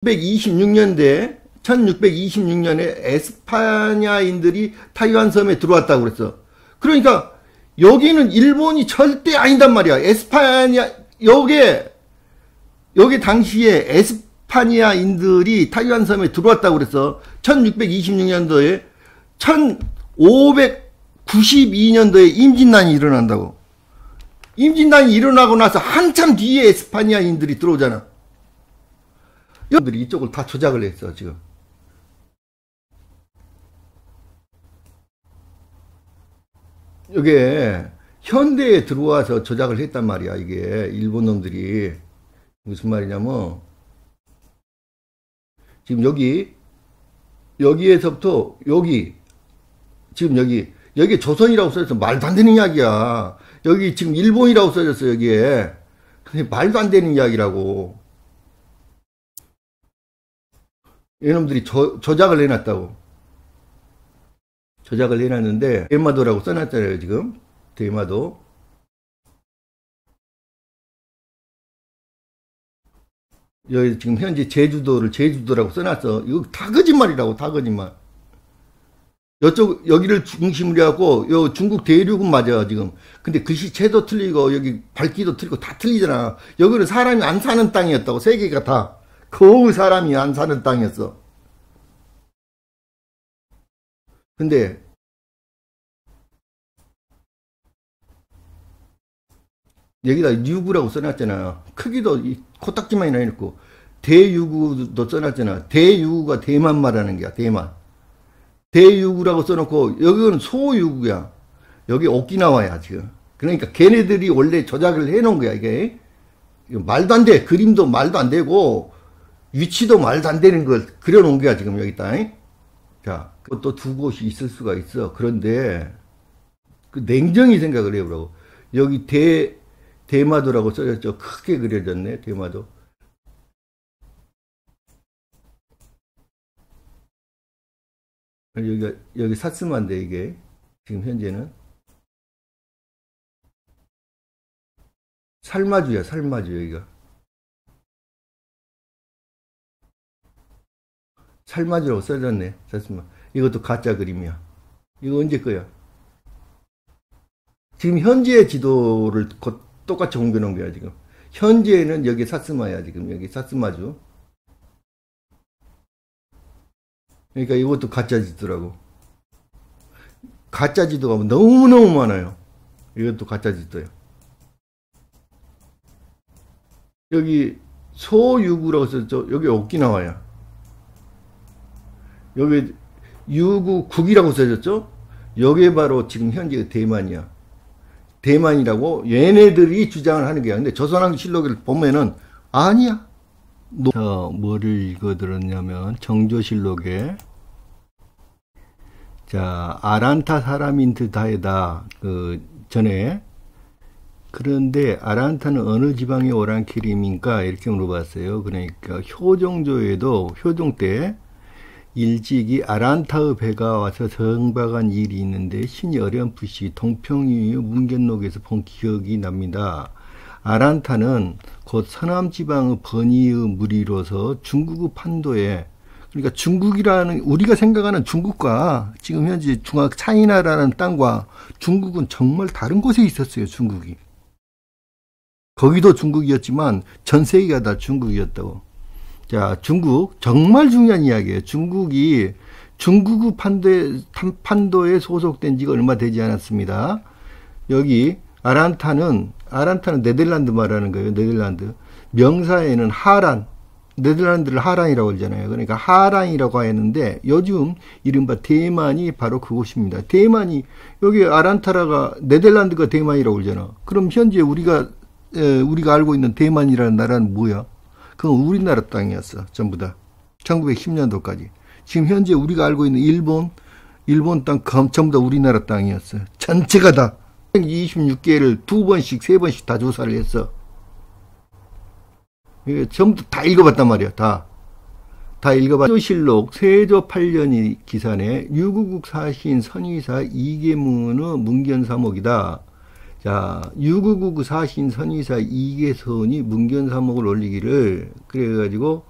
1626년에 에스파냐인들이 타이완 섬에 들어왔다고 그랬어. 그러니까 여기는 일본이 절대 아니단 말이야. 에스파냐, 여기 당시에 에스파냐인들이 타이완 섬에 들어왔다고 그랬어. 1626년도에 1592년도에 임진난이 일어난다고. 임진난이 일어나고 나서 한참 뒤에 에스파냐인들이 들어오잖아. 여러분들이 이쪽을 다 조작을 했어, 지금. 이게 현대에 들어와서 조작을 했단 말이야. 이게 일본 놈들이 무슨 말이냐면 지금 여기에서부터 지금 여기 조선이라고 써졌어. 말도 안 되는 이야기야. 여기 지금 일본이라고 써졌어. 여기에. 근데 말도 안 되는 이야기라고. 이놈들이 조작을 해놨다고. 조작을 해놨는데 대마도라고 써놨잖아요. 지금 대마도. 여기 지금 현재 제주도를 제주도라고 써놨어. 이거 다 거짓말이라고. 다 거짓말. 여기를 중심으로 해갖고 요 중국 대륙은 맞아 지금. 근데 글씨체도 틀리고 여기 밝기도 틀리고 다 틀리잖아. 여기는 사람이 안 사는 땅이었다고. 세계가 다 거의 사람이 안 사는 땅이었어. 근데 여기다 유구라고 써놨잖아. 크기도 코딱지만이나 해놓고 대유구도 써놨잖아. 대유구가 대만 말하는 거야. 대만. 대유구라고 써놓고 여기는 소유구야. 여기 오키나와야 지금. 그러니까 걔네들이 원래 조작을 해놓은 거야. 이게 말도 안 돼. 그림도 말도 안 되고 위치도 말도 안 되는 걸 그려놓은 거야 지금 여기다. 자, 또 두 곳이 있을 수가 있어. 그런데 그 냉정히 생각을 해보라고. 여기 대마도라고 써졌죠. 크게 그려졌네. 대마도. 여기 사스마인데 이게 지금 현재는 살마주야. 살마주. 여기가 살마주라고 써졌네. 사스마. 이것도 가짜 그림이야. 이거 언제 거야? 지금 현재의 지도를 똑같이 옮겨놓은 거야 지금. 현재는 여기 사스마야. 지금 여기 사스마주. 그러니까 이것도 가짜 지도라고. 가짜 지도가 너무너무 많아요. 이것도 가짜 지도야. 여기 소유구라고 써있죠. 여기 오키나와야. 여기 유구국이라고 써졌죠. 여기 바로 지금 현재 대만이야. 대만이라고 얘네들이 주장을 하는 거야. 근데 조선왕실록을 보면은 아니야. 뭐를 읽어들었냐면 정조실록에 자 아란타 사람인 듯하에다 그 전에. 그런데 아란타는 어느 지방의 오랑캐림인가 이렇게 물어봤어요. 그러니까 효종조에도 효종 때 일찍이 아란타의 배가 와서 정박한 일이 있는데 신이 어렴풋이 동평이 문견록에서 본 기억이 납니다. 아란타는 곧 서남지방의 번이의 무리로서 중국의 판도에, 그러니까 중국이라는 우리가 생각하는 중국과 지금 현재 중앙 차이나라는 땅과 중국은 정말 다른 곳에 있었어요. 중국이. 거기도 중국이었지만 전 세계가 다 중국이었다고. 자, 중국 정말 중요한 이야기예요. 중국이 중국의 판도에 소속된 지가 얼마 되지 않았습니다. 여기 아란타는 네덜란드 말하는 거예요. 네덜란드. 명사에는 하란, 네덜란드를 하란이라고 그러잖아요. 그러니까 하란이라고 했는데 요즘 이른바 대만이 바로 그곳입니다. 대만이 여기 아란타라가 네덜란드가 대만이라고 그러잖아. 그럼 현재 우리가 알고 있는 대만이라는 나라는 뭐야? 그건 우리나라 땅이었어. 전부 다. 1910년도까지. 지금 현재 우리가 알고 있는 일본 땅 전부 다 우리나라 땅이었어. 전체가 다. 26개를 2번씩, 3번씩 다 조사를 했어. 이게 전부 다 읽어봤단 말이야. 다 읽어봤. 세조실록 세조 8년이 기산에 유구국 사신 선의사 이계문의 문견사목이다. 자, 유구국 사신 선의사 이계선이 문견사목을 올리기를 그래가지고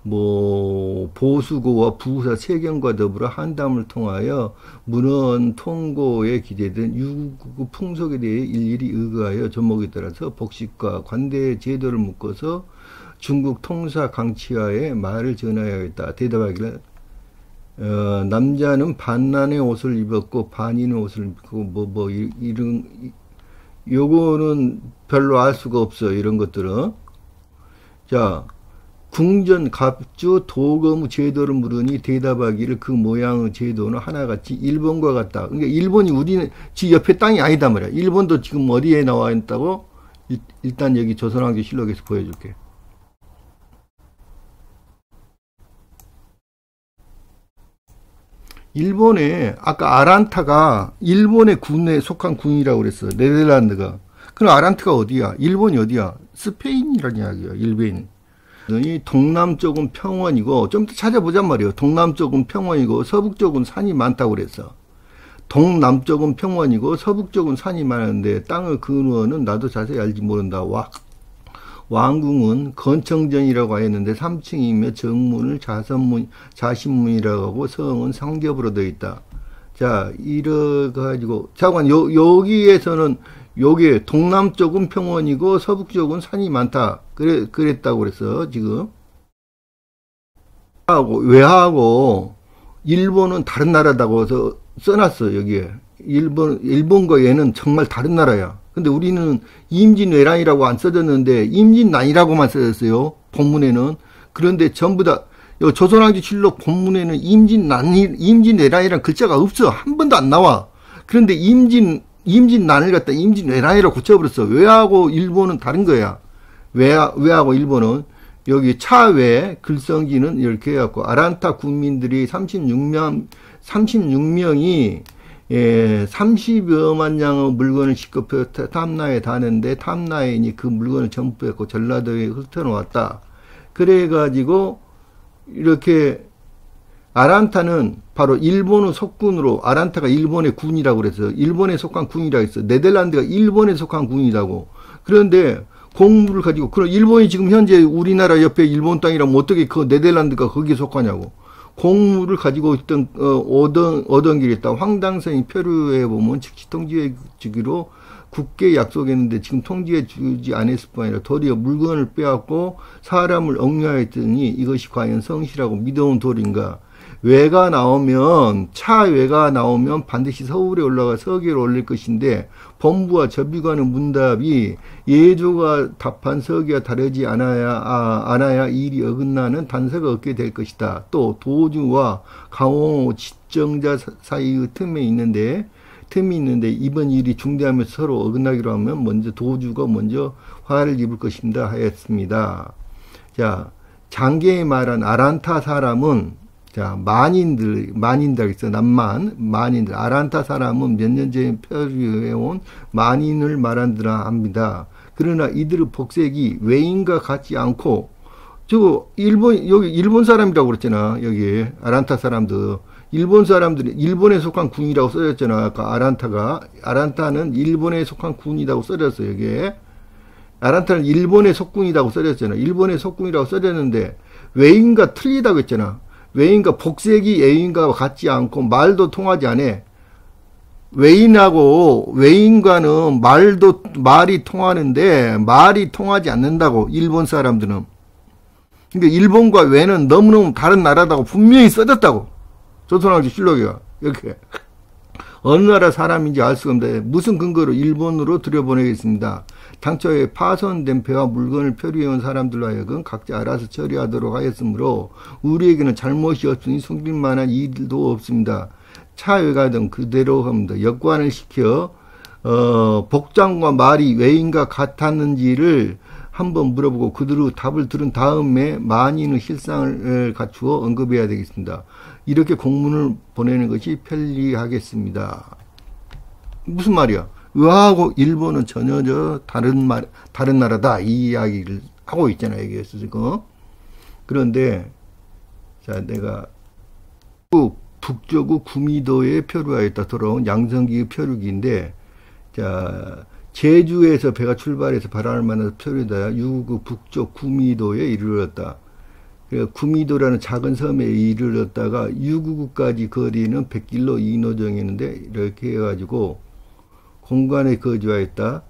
뭐 보수고와 부사 세경과 더불어 한담을 통하여 문헌 통고에 기재된 유구 풍속에 대해 일일이 의거하여 전목에 따라서 복식과 관대 제도를 묶어서 중국 통사 강치하에 말을 전하여야겠다. 대답하기를 남자는 반란의 옷을 입었고 반인의 옷을 입고 이런 요거는 별로 알 수가 없어. 이런 것들은. 자, 궁전 갑주 도거무 제도를 물으니 대답하기를 그 모양의 제도는 하나같이 일본과 같다. 그러니까 일본이 우리는 지 옆에 땅이 아니다 말이야. 일본도 지금 어디에 나와 있다고? 일단 여기 조선왕조 실록에서 보여줄게. 일본에 아까 아란타가 일본의 군에 속한 군이라고 그랬어. 네덜란드가. 그럼 아란타가 어디야? 일본이 어디야? 스페인이라는 이야기야. 일베인. 이 동남쪽은 평원이고 좀 더 찾아보잔 말이에요. 동남쪽은 평원이고 서북쪽은 산이 많다고 그랬어. 동남쪽은 평원이고 서북쪽은 산이 많은데 땅의 근원은 나도 자세히 알지 모른다. 왕궁은 건청전이라고 하였는데 3층이며 정문을 자신문이라고 하고 성은 상겹으로 되어 있다. 자, 이래가지고 자관 여기에서는 요게 동남쪽은 평원이고 서북쪽은 산이 많다. 그랬다고 그랬어, 지금. 외하고 일본은 다른 나라다고 해서 써놨어, 여기에. 일본과 얘는 정말 다른 나라야. 근데 우리는 임진왜란이라고 안 써졌는데 임진난이라고만 써졌어요. 본문에는. 그런데 전부 다 조선왕조 실록 본문에는 임진왜란이라는 글자가 없어. 한 번도 안 나와. 그런데 임진난을 갖다 임진왜란이라고 고쳐버렸어. 외하고 일본은 다른 거야. 외하고 일본은 여기 차외 글성지는 이렇게 해갖고 아란타 군민들이 36명이 30여만 양의 물건을 싣고 탐나에 다는데 탐나인이 그 물건을 전부 뺏고 전라도에 흩어놓았다. 그래가지고 이렇게 아란타는 바로 일본의 속군으로 아란타가 일본의 군이라고 그래서 일본에 속한 군이라고 했어. 네덜란드가 일본에 속한 군이라고. 그런데 공물을 가지고 그럼 일본이 지금 현재 우리나라 옆에 일본 땅이라면 어떻게 그 네덜란드가 거기에 속하냐고. 공물을 가지고 있던 얻은 길이 있다. 황당선이 표류해 보면 즉시 통지해 주기로 굳게 약속했는데 지금 통지해 주지 않았을 뿐 아니라 도리어 물건을 빼앗고 사람을 억류하였더니 이것이 과연 성실하고 믿어온 도리인가. 외가 나오면 차외가 나오면 반드시 서울에 올라가 서기를 올릴 것인데 법무부와 접의관의 문답이 예조가 답한 서기와 다르지 않아야 일이 어긋나는 단서가 없게 될 것이다. 또 도주와 강호 지정자 사이의 틈이 있는데 이번 일이 중대하면서 서로 어긋나기로 하면 도주가 먼저 화를 입을 것입니다 하였습니다. 자, 장계에 말한 아란타 사람은 자, 만인들 있어. 만인들. 아란타 사람은 몇 년 전에 표류해온 만인을 말한다라 합니다. 그러나 이들의 복색이 외인과 같지 않고, 여기 일본 사람이라고 그랬잖아. 여기, 아란타 사람들. 일본 사람들이, 일본에 속한 군이라고 써졌잖아. 아까 아란타는 일본에 속한 군이라고 써졌어, 여기에. 아란타는 일본의 속군이라고 써졌잖아. 일본의 속군이라고 써졌는데, 외인과 틀리다고 했잖아. 외인과 복색이 외인과 같지 않고 말도 통하지 않아. 외인과는 말이 통하는데 말이 통하지 않는다고 일본 사람들은. 그러니까 일본과 외는 너무너무 다른 나라다고 분명히 써졌다고. 조선왕조 실록이가 이렇게. 어느 나라 사람인지 알 수가 없는데 무슨 근거로 일본으로 들여보내겠습니다. 당초에 파손된 배와 물건을 표류해온 사람들로 하여금 각자 알아서 처리하도록 하였으므로 우리에게는 잘못이 없으니 숨길 만한 일도 없습니다. 차외가 등 그대로 합니다. 역관을 시켜 복장과 말이 외인과 같았는지를 한번 물어보고 그대로 답을 들은 다음에 만인의 실상을 갖추어 언급해야 되겠습니다. 이렇게 공문을 보내는 것이 편리하겠습니다. 무슨 말이야? 의하고 일본은 전혀 다른 나라다. 이 이야기를 하고 있잖아, 여기에서 지금. 그런데, 자, 내가 북조구 구미도에 표류하였다 돌아온 양성기의 표류기인데, 자, 제주에서 배가 출발해서 바람을 만나서 표류하여 유구 북쪽 구미도에 이르렀다. 구미도라는 작은 섬에 이르렀다가 유구구까지 거리는 100길로 인호 정했는데 이렇게 해가지고 공간에 거주하였다.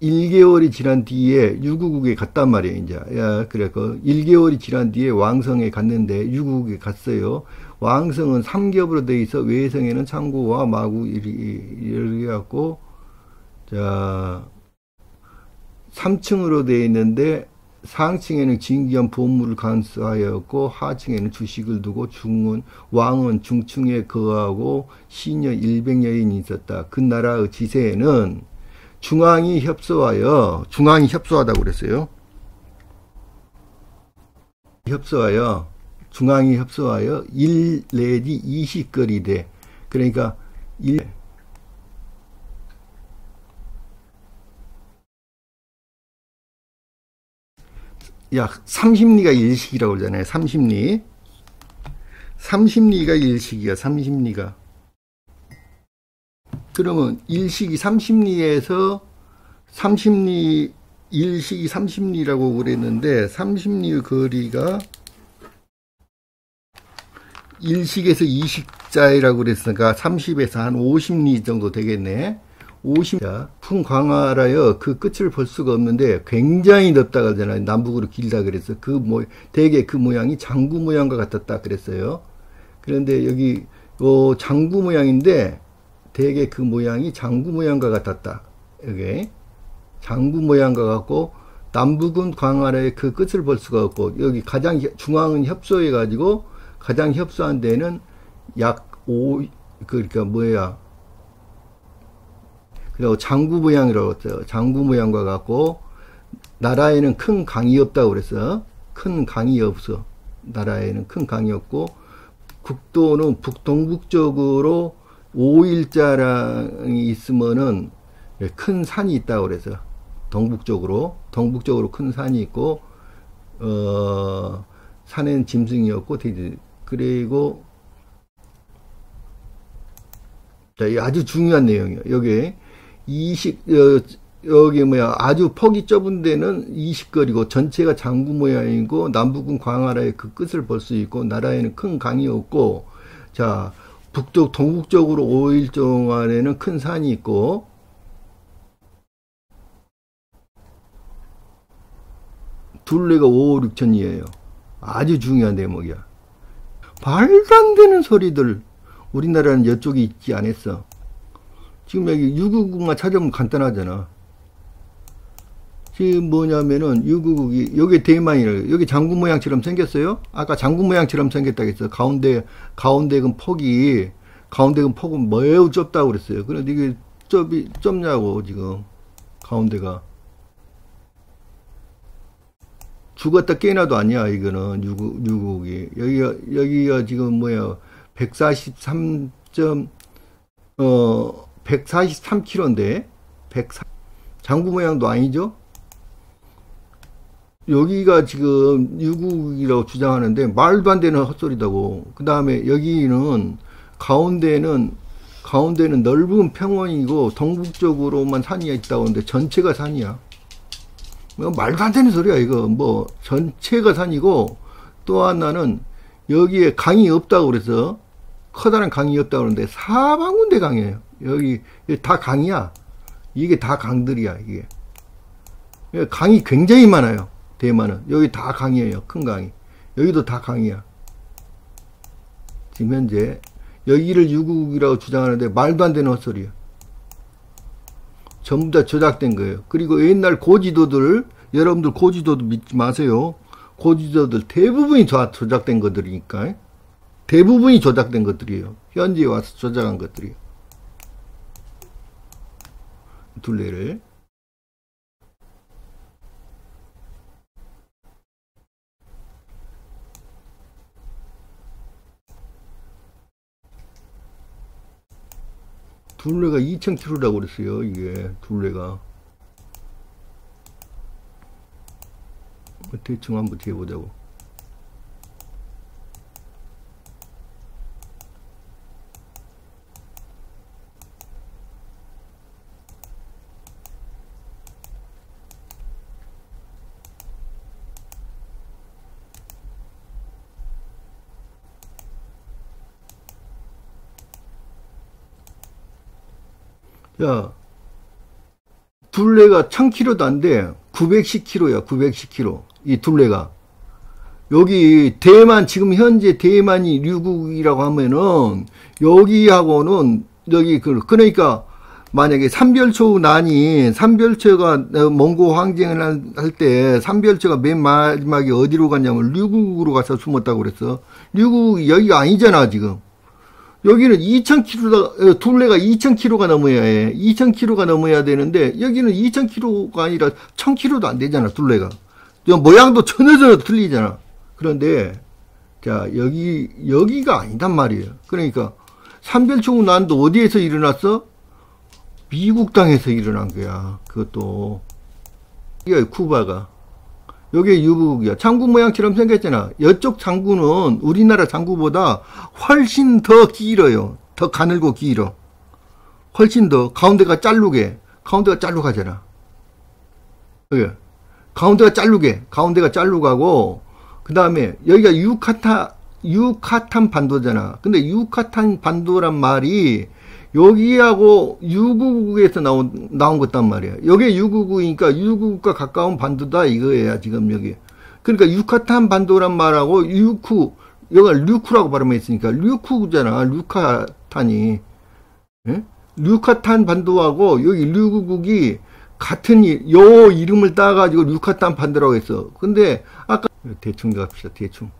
1개월이 지난 뒤에 유구국에 갔단 말이에요, 이제. 야, 그래, 1개월이 지난 뒤에 왕성에 갔는데, 유구국에 갔어요. 왕성은 삼겹으로 되어 있어, 외성에는 창고와 마구, 이렇게 갖고, 자, 3층으로 되어 있는데, 상층에는 진귀한 보물을 간수하였고, 하층에는 주식을 두고, 왕은 중층에 거하고, 시녀 100여인이 있었다. 그 나라의 지세에는, 중앙이 협소하다고 그랬어요. 중앙이 협소하여 1 내지 20거리대. 그러니까 약 30리가 일식이라고 그러잖아요. 30리가 일식이야. 30리가. 그러면 일식이 30리에서 30리, 일식이 30리라고 그랬는데 30리의 거리가 일식에서 20자이라고 그랬으니까 30에서 한 50리 정도 되겠네. 50. 풍광활하여 그 끝을 볼 수가 없는데 굉장히 넓다 그러잖아요. 남북으로 길다 그랬어. 대개 그 모양이 장구 모양과 같았다 그랬어요. 그런데 여기 장구 모양인데 대개 그 모양이 장구 모양과 같았다. 여기 장구 모양과 같고 남북은 광활하여 그 끝을 볼 수가 없고 여기 가장 중앙은 협소해 가지고 가장 협소한 데는 약 5, 그러니까 뭐야, 그리고 장구 모양이라고 했어요. 장구 모양과 같고 나라에는 큰 강이 없다고 그랬어. 큰 강이 없어. 나라에는 큰 강이 없고 국도는 북동북쪽으로 5일자랑이 있으면은 큰 산이 있다고 그래서 동북쪽으로 큰 산이 있고 산에는 짐승이 없고 그리고 자, 아주 중요한 내용이에요. 여기 뭐야, 아주 폭이 좁은 데는 20거리고 전체가 장구 모양이고 남북은 광활하여 그 끝을 볼 수 있고 나라에는 큰 강이 없고, 자, 동북쪽으로 5일 동안에는 큰 산이 있고, 둘레가 5, 6천이에요. 아주 중요한 대목이야. 말도 안 되는 소리들. 우리나라는 이쪽에 있지 않았어. 지금 여기 유구국만 찾아보면 간단하잖아. 지금 뭐냐면은 유구국이 여기 대만이래요. 여기 장구 모양처럼 생겼어요. 아까 장구 모양처럼 생겼다고 했어. 가운데 그 폭은 매우 좁다고 그랬어요. 그런데 이게 좁냐고 지금 가운데가. 죽었다 깨나도 아니야. 이거는 유구국이. 여기가 지금 뭐야, 143km인데 장구 모양도 아니죠. 여기가 지금 유구국이라고 주장하는데 말도 안 되는 헛소리다고. 그 다음에 여기는 가운데는 넓은 평원이고 동북쪽으로만 산이 있다고 하는데 전체가 산이야. 말도 안 되는 소리야 이거. 전체가 산이고, 또 하나는 여기에 강이 없다고 그래서 커다란 강이 없다고 그러는데 사방군데 강이에요. 여기 다 강이야. 이게 다 강들이야. 이게 강이 굉장히 많아요. 대만은 여기 다 강이에요. 큰 강이. 여기도 다 강이야. 지금 현재 여기를 유구국이라고 주장하는데 말도 안 되는 헛소리야. 전부 다 조작된 거예요. 그리고 옛날 고지도들, 여러분들 고지도도 믿지 마세요. 고지도들 대부분이 다 조작된 것들이니까. 대부분이 조작된 것들이에요. 현지에 와서 조작한 것들이에요. 둘레를. 둘레가 2000km라고 그랬어요. 이게 둘레가. 대충 한번 해보자고. 야, 둘레가 1000km도 안 돼. 910km야, 910km. 이 둘레가. 여기 대만, 지금 현재 대만이 류국이라고 하면은, 여기하고는, 여기, 그러니까, 만약에 삼별초 난이, 삼별초가 몽고 항쟁을 할 때, 삼별초가 맨 마지막에 어디로 갔냐면, 류국으로 가서 숨었다고 그랬어. 류국이 여기가 아니잖아, 지금. 여기는 2000km, 둘레가 2000km가 넘어야 해. 2000km가 넘어야 되는데, 여기는 2000km가 아니라 1000km도 안 되잖아, 둘레가. 모양도 전혀 틀리잖아. 그런데, 자, 여기가 아니단 말이에요. 그러니까, 삼별초난도 어디에서 일어났어? 미국 땅에서 일어난 거야. 그것도. 이게 쿠바가. 요게 유북이야. 장구 모양처럼 생겼잖아. 이쪽 장구는 우리나라 장구보다 훨씬 더 길어요. 더 가늘고 길어. 훨씬 더 가운데가 짤르게. 가운데가 짤룩하잖아. 예. 가운데가 짤룩해. 가운데가 짤룩하고 그 다음에 여기가 유카탄 반도잖아. 근데 유카탄 반도란 말이 여기하고 유구국에서 나온 것단 말이야. 여기 유구국이니까 유구국과 가까운 반도다 이거야, 지금 여기. 그러니까 유카탄 반도란 말하고 여기가 류쿠라고 발음했으니까 류쿠잖아, 류카탄이. 예? 류카탄 반도하고 여기 류구국이 같은 요 이름을 따가지고 류카탄 반도라고 했어. 근데 아까 대충 갑시다, 대충.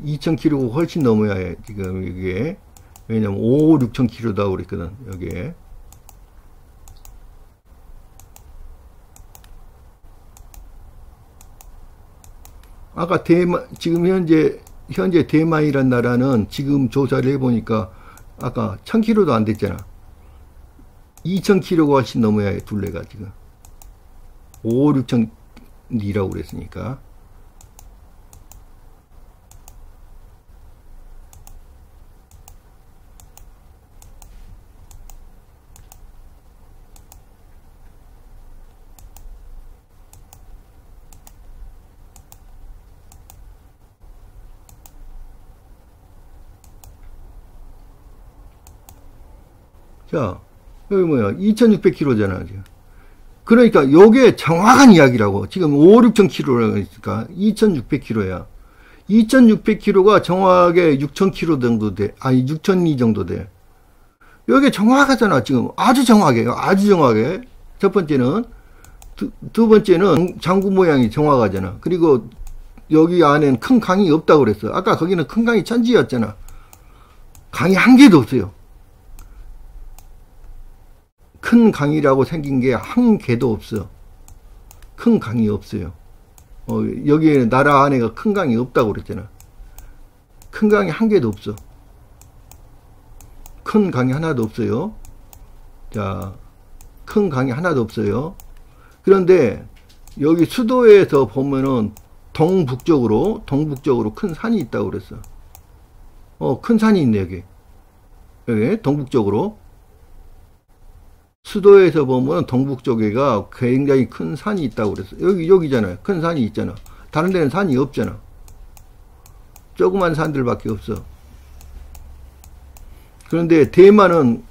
2000km가 훨씬 넘어야 해, 지금, 이게. 왜냐면, 5, 6000km다 그랬거든, 여기에. 아까 지금 현재 대만이란 나라는 지금 조사를 해보니까, 아까 1000km도 안 됐잖아. 2000km가 훨씬 넘어야 해, 둘레가 지금. 5, 6000이라고 그랬으니까. 자, 여기 뭐야? 2600km잖아, 지금. 그러니까, 요게 정확한 이야기라고. 지금 5, 6000km라고 했으니까, 2600km야. 2600km가 정확하게 6000km 정도 돼. 아니, 6002 정도 돼. 요게 정확하잖아, 지금. 아주 정확해요. 아주 정확해. 첫 번째는. 두 번째는 장구 모양이 정확하잖아. 그리고 여기 안엔 큰 강이 없다고 그랬어. 아까 거기는 큰 강이 천지였잖아. 강이 한 개도 없어요. 큰 강이라고 생긴 게 한 개도 없어. 큰 강이 없어요. 여기에 나라 안에가 큰 강이 없다고 그랬잖아. 큰 강이 한 개도 없어. 큰 강이 하나도 없어요. 자, 큰 강이 하나도 없어요. 그런데 여기 수도에서 보면은 동북쪽으로 큰 산이 있다고 그랬어. 큰 산이 있네, 여기 동북쪽으로. 수도에서 보면 동북쪽에가 굉장히 큰 산이 있다고 그랬어. 여기잖아요. 큰 산이 있잖아. 다른 데는 산이 없잖아. 조그만 산들밖에 없어. 그런데 대만은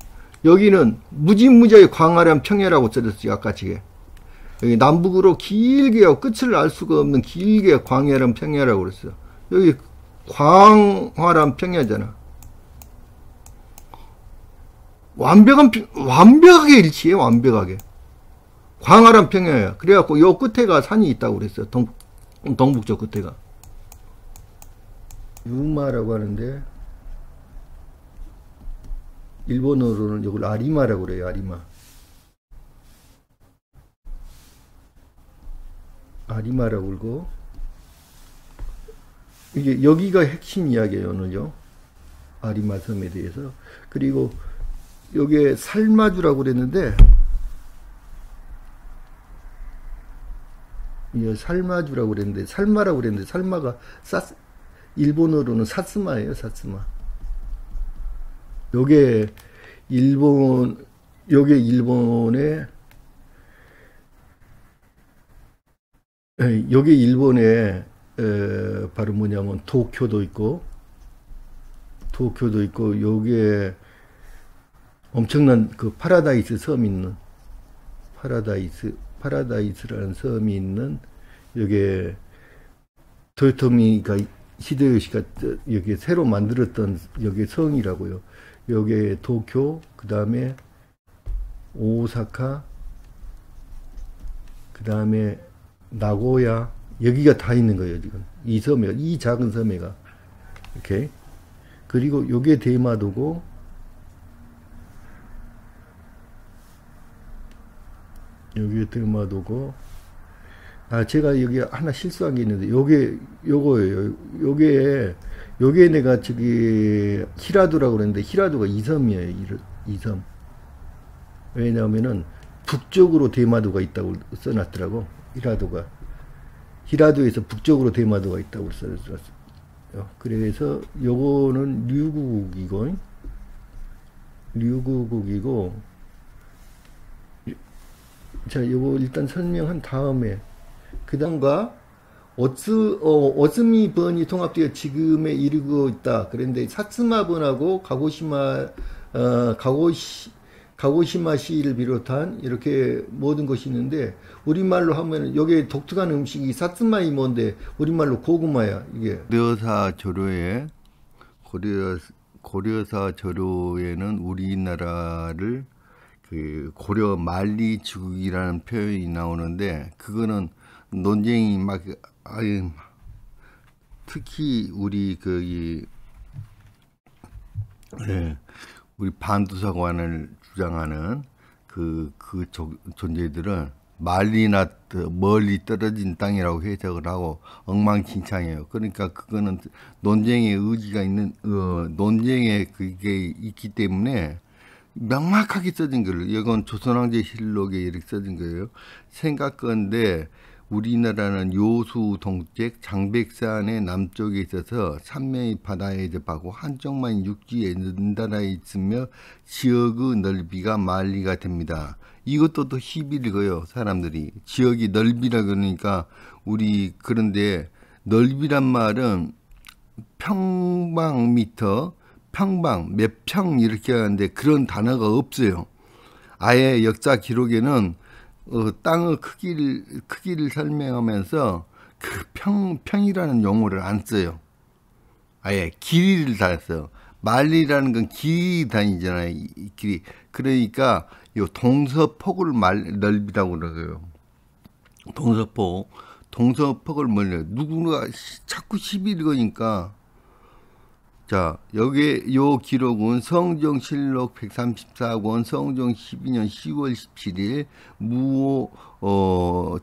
여기는 무지무지하게 광활한 평야라고 써졌지, 아까치게. 여기 남북으로 길게 하고 끝을 알 수가 없는 길게 광활한 평야라고 그랬어. 여기 광활한 평야잖아. 완벽하게 일치해, 완벽하게. 광활한 평야야. 그래갖고 요 끝에가 산이 있다고 그랬어. 동북쪽 끝에가. 유마라고 하는데, 일본어로는 이걸 아리마라고 그래요, 아리마. 아리마라고 그러고, 이게, 여기가 핵심 이야기예요, 오늘요. 아리마 섬에 대해서. 그리고, 요게 살마주라고 그랬는데, 이 살마주라고 그랬는데, 살마라고 그랬는데, 살마가 일본어로는 사스마예요, 사스마. 요게 일본의, 요게 일본에, 바로 뭐냐면, 도쿄도 있고, 도쿄도 있고, 요게 엄청난 그 파라다이스 섬 있는, 파라다이스라는 섬이 있는, 요게 도요토미가 히데요시가 여기 새로 만들었던 여기 성이라고요. 여기 도쿄, 그 다음에 오사카, 그 다음에 나고야, 여기가 다 있는 거예요, 지금. 이 섬에, 이 작은 섬에가. 이렇게. 그리고 요게 대마도고, 요게 대마도고, 아, 제가 여기 하나 실수한 게 있는데, 요거예요. 요게 내가 저기, 히라도라고 그랬는데, 히라도가 이 섬이에요, 이 섬. 왜냐하면은, 북쪽으로 대마도가 있다고 써놨더라고, 히라도가. 히라도에서 북쪽으로 대마도가 있다고 써놨어요. 그래서, 요거는 류구국이고, 자, 요거 일단 설명한 다음에, 그 다음과 어스미번이 통합되어 지금에 이르고 있다. 그런데 사츠마번하고 가고시마시를 비롯한 이렇게 모든 것이 있는데, 우리말로 하면 여기에 독특한 음식이 사츠마이 뭔데 우리말로 고구마야. 이게 고려사 조류에는 우리나라를 그 고려 만리지국이라는 표현이 나오는데, 그거는 논쟁이 막, 아유, 특히 우리 우리 반도사관을 주장하는 존재들은 말리나 멀리 떨어진 땅이라고 해석을 하고 엉망진창이에요. 그러니까 그거는 논쟁의 의지가 있는, 논쟁에 그게 있기 때문에 명확하게 써진 거예요. 이건 조선왕조실록에 이렇게 써진 거예요. 생각건데 우리나라는 요수 동책 장백산의 남쪽에 있어서 삼면이 바다에 접하고 한쪽만 육지에 연달아 있으며 지역의 넓이가 만리가 됩니다. 이것도 또 희비리고요. 사람들이 지역이 넓이라 그러니까 그런데 넓이란 말은 평방미터, 평방, 몇 평 이렇게 하는데 그런 단어가 없어요. 아예 역사 기록에는 땅의 크기를 설명하면서 그 평이라는 용어를 안 써요. 아예 길이를 다 써요. 만리라는 건 길이 다니잖아요. 이 길이. 그러니까 요 동서폭을 넓이라고 그러고요. 동서폭을 멀려. 누구가 자꾸 시비를 거니까. 자, 요 기록은 성종실록 134권 성종 12년 10월 17일 무호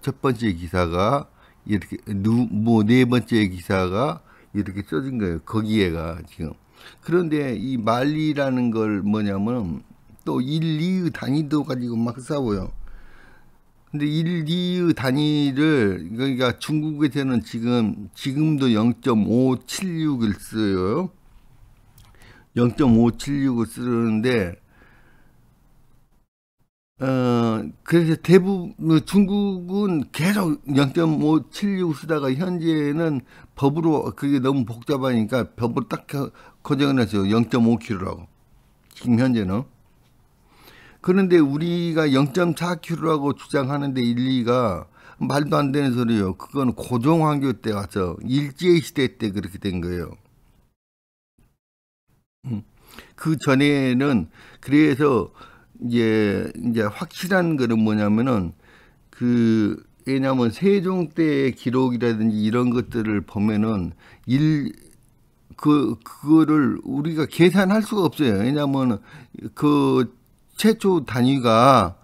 첫 번째 기사가 이렇게 네 번째 기사가 이렇게 써진 거예요. 거기에가 지금. 그런데 이 만리라는 걸 뭐냐면 또 1, 2의 단위도 가지고 막 싸워요. 근데 1, 2의 단위를, 그러니까 중국에서는 지금도 0.576을 써요. 0.576을 쓰는데, 그래서 대부분, 중국은 계속 0.576 쓰다가 현재는 법으로 그게 너무 복잡하니까 법으로 딱 고정을 했어요. 0.5kg라고. 지금 현재는. 그런데 우리가 0.4kg라고 주장하는데 일리가 말도 안 되는 소리예요. 그건 고종황교 때 와서 일제시대 때 그렇게 된 거예요. 그 전에는 그래서 이제 확실한 거는 뭐냐면은 왜냐면 세종 때 기록이라든지 이런 것들을 보면은 그거를 우리가 계산할 수가 없어요. 왜냐면 최초 단위가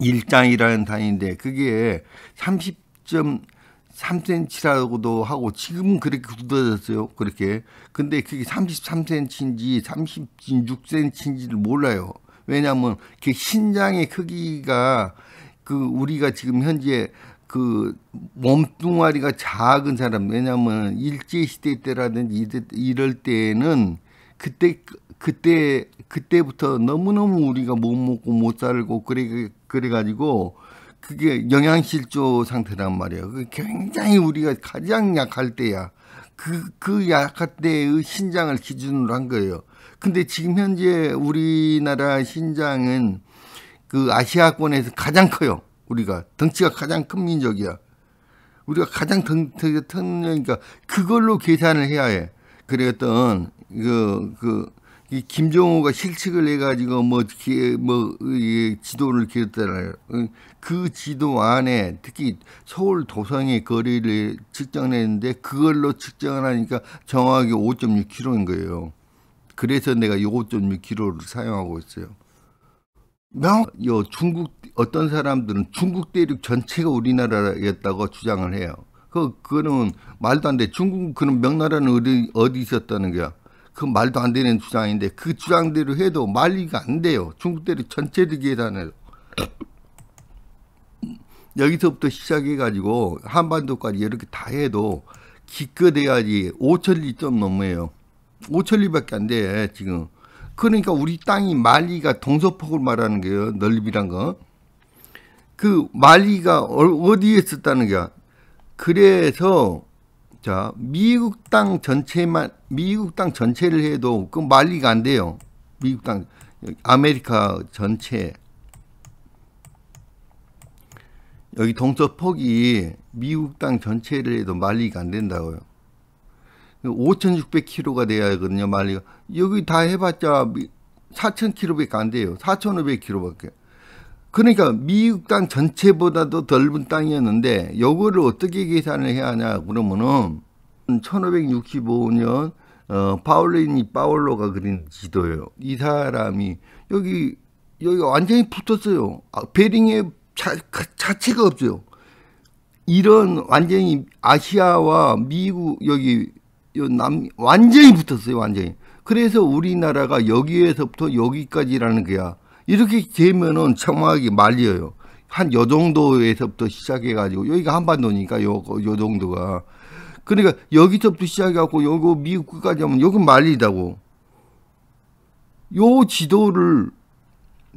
일장이라는 단위인데 그게 30.3cm라고도 하고 지금은 그렇게 굳어졌어요. 그렇게. 근데 그게 33cm인지 36cm인지를 몰라요. 왜냐하면 그 신장의 크기가 우리가 지금 현재 몸뚱아리가 작은 사람, 왜냐하면 일제시대 때라든지 이럴 때는 그때부터 너무너무 우리가 못 먹고 못 살고 그래가지고 그게 영양실조 상태란 말이에요. 굉장히 우리가 가장 약할 때야. 그 약할 때의 신장을 기준으로 한 거예요. 근데 지금 현재 우리나라 신장은 그 아시아권에서 가장 커요. 우리가 덩치가 가장 큰 민족이야. 우리가 가장 덩치가 그걸로 계산을 해야 해. 그래 어떤 이 김정호가 실측을 해가지고 이 지도를 기었잖아요. 그 지도 안에 특히 서울 도성의 거리를 측정했는데 그걸로 측정을 하니까 정확하게 5.6km인 거예요. 그래서 내가 이 5.6km를 사용하고 있어요. 중국 어떤 사람들은 중국 대륙 전체가 우리나라였다고 주장을 해요. 그거는 말도 안 돼. 중국 그런 명나라는 어디 있었다는 거야. 그 말도 안 되는 주장인데 그 주장대로 해도 말리가 안 돼요. 중국 대륙 전체를 계산해요. 여기서부터 시작해가지고 한반도까지 이렇게 다 해도 기껏해야지 5천리 좀 넘어요. 5천리밖에 안 돼 지금. 그러니까 우리 땅이 말리가 동서폭을 말하는 거예요. 넓이란 거. 그 말리가 어디에 있었다는 거야. 그래서 자 미국 땅 전체를 해도 그 말리가 안 돼요. 미국 땅 아메리카 전체 여기 동서폭이 미국 땅 전체를 해도 말리가 안 된다고요. 5,600km가 돼야 하거든요. 말리가 여기 다 해봤자 4,000km밖에 안 돼요. 4,500km밖에. 그러니까 미국 땅 전체보다도 넓은 땅이었는데 요거를 어떻게 계산을 해야 하냐 그러면은 1565년 파울로가 그린 지도예요. 이 사람이 여기 완전히 붙었어요. 베링의 자체가 없어요. 이런 완전히 아시아와 미국 완전히 붙었어요. 완전히. 그래서 우리나라가 여기에서부터 여기까지라는 거야. 이렇게 되면은 정확하게 말려요. 한 요 정도에서부터 시작해가지고 여기가 한반도니까 요 정도가. 그러니까 여기서부터 시작해갖고 여기 미국 끝까지 하면 여기 말리다고. 요 지도를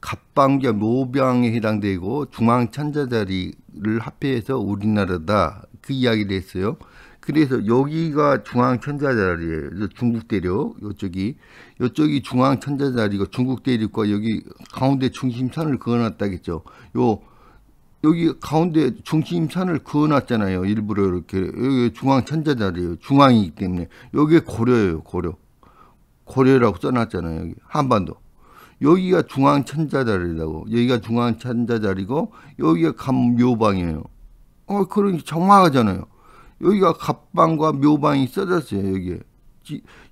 갑방과 묘방에 해당되고 중앙천자자리를 합해서 우리나라다. 그 이야기를 했어요. 그래서 여기가 중앙천자자리예요. 중국 대륙 요쪽이 중앙천자자리고 중국 대륙과 여기 가운데 중심선을 그어놨다겠죠. 여기 가운데 중심선을 그어놨잖아요. 일부러 이렇게 여기 중앙천자자리예요. 중앙이기 때문에 여기에 고려예요. 고려라고 써놨잖아요. 여기 한반도. 여기가 중앙천자자리라고. 여기가 중앙천자자리고 여기가 갑묘방이에요. 그러니 정확하잖아요. 여기가 갑방과 묘방이 써졌어요.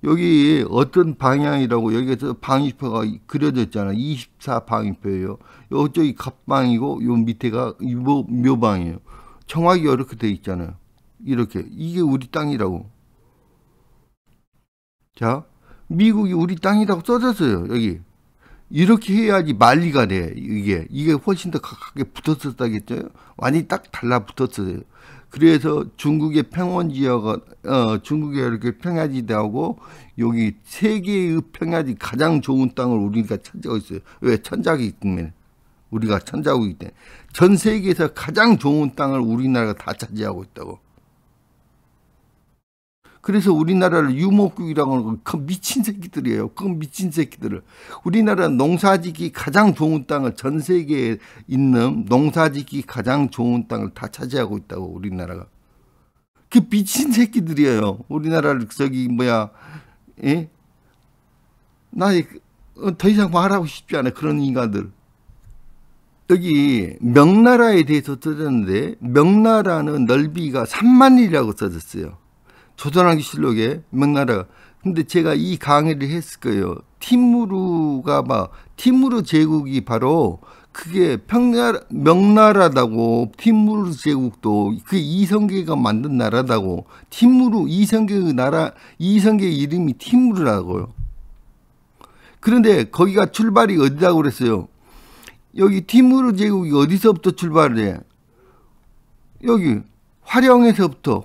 여기 어떤 방향이라고 여기에서 방위표가 그려져 있잖아요. 24방위표예요. 이쪽이 갑방이고 요 밑에가 묘방이에요. 정확히 이렇게 돼 있잖아요. 이렇게 이게 우리 땅이라고. 자, 미국이 우리 땅이라고 써졌어요. 여기 이렇게 해야지 말리가 돼. 이게 훨씬 더 가깝게 붙었었다겠죠. 완전히 딱 달라붙었어요. 그래서 중국의 평원지역은 중국의 이렇게 평야지대하고 여기 세계의 평야지 가장 좋은 땅을 우리가 차지하고 있어요. 왜? 천자기 때문에. 우리가 천자국이기 때문에. 전 세계에서 가장 좋은 땅을 우리나라가 다 차지하고 있다고. 그래서 우리나라를 유목국이라고 하는 건 그 미친 새끼들이에요. 그 미친 새끼들을. 우리나라 농사짓기 가장 좋은 땅을 전 세계에 있는 농사짓기 가장 좋은 땅을 다 차지하고 있다고 우리나라가. 그 미친 새끼들이에요. 우리나라를 예? 나 더 이상 말하고 싶지 않아. 그런 인간들. 여기 명나라에 대해서 써졌는데 명나라는 넓이가 3만리라고 써졌어요. 조선왕조실록에 명나라. 근데 제가 이 강의를 했을 거예요. 티무르 제국이 바로 그게 명나라다고. 티무르 제국도 그 이성계가 만든 나라다고. 이성계의 이름이 티무르라고요. 그런데 거기가 출발이 어디라고 그랬어요? 여기 티무르 제국이 어디서부터 출발을 해? 여기 화령에서부터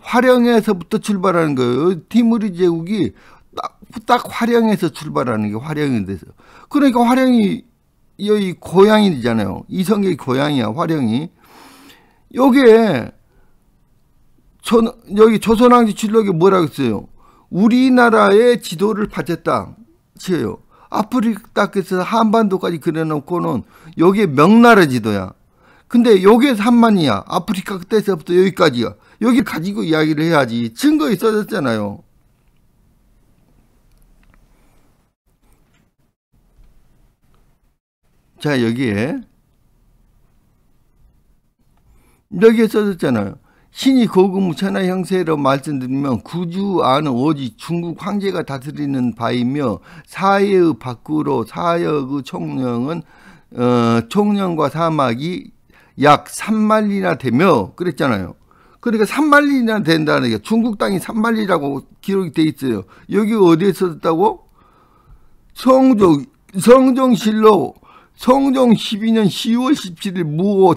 출발하는 거예요. 티무르 제국이 딱 화령에서 출발하는 게 화령이 돼서. 그러니까 화령이 여기 고향이잖아요. 이성계의 고향이야, 화령이. 요게 여기 조선왕조실록에 뭐라고 했어요? 우리나라의 지도를 바쳤다. 치요. 아프리카에서 한반도까지 그려놓고는 여기에 명나라 지도야. 근데 여기에서 한만이야. 아프리카 끝에서부터 여기까지야. 여기 가지고 이야기를 해야지. 증거에 써졌잖아요. 자, 여기에 써졌잖아요. 신이 고금 천하 형세로 말씀드리면 구주 안은 오직 중국 황제가 다스리는 바이며 사해의 밖으로 사역의 총령은 총령과 사막이 약 3만리나 되며 그랬잖아요. 그러니까 3만리나 된다는 게 중국 땅이 3만리라고 기록이 돼 있어요. 여기 어디에 써졌다고? 성종실록 성종 12년 10월 17일 무호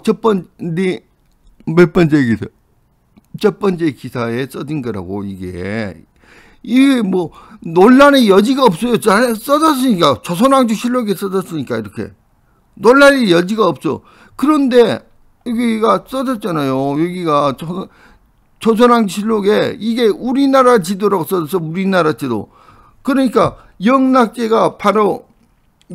몇 번째 기사? 첫 번째 기사에 써진 거라고, 이게 뭐 논란의 여지가 없어요. 써졌으니까. 조선왕조실록에 써졌으니까 이렇게 논란의 여지가 없어. 그런데 여기가 써졌잖아요. 여기가 조선왕조실록에 이게 우리나라 지도라고 써졌어. 우리나라 지도. 그러니까 영락제가 바로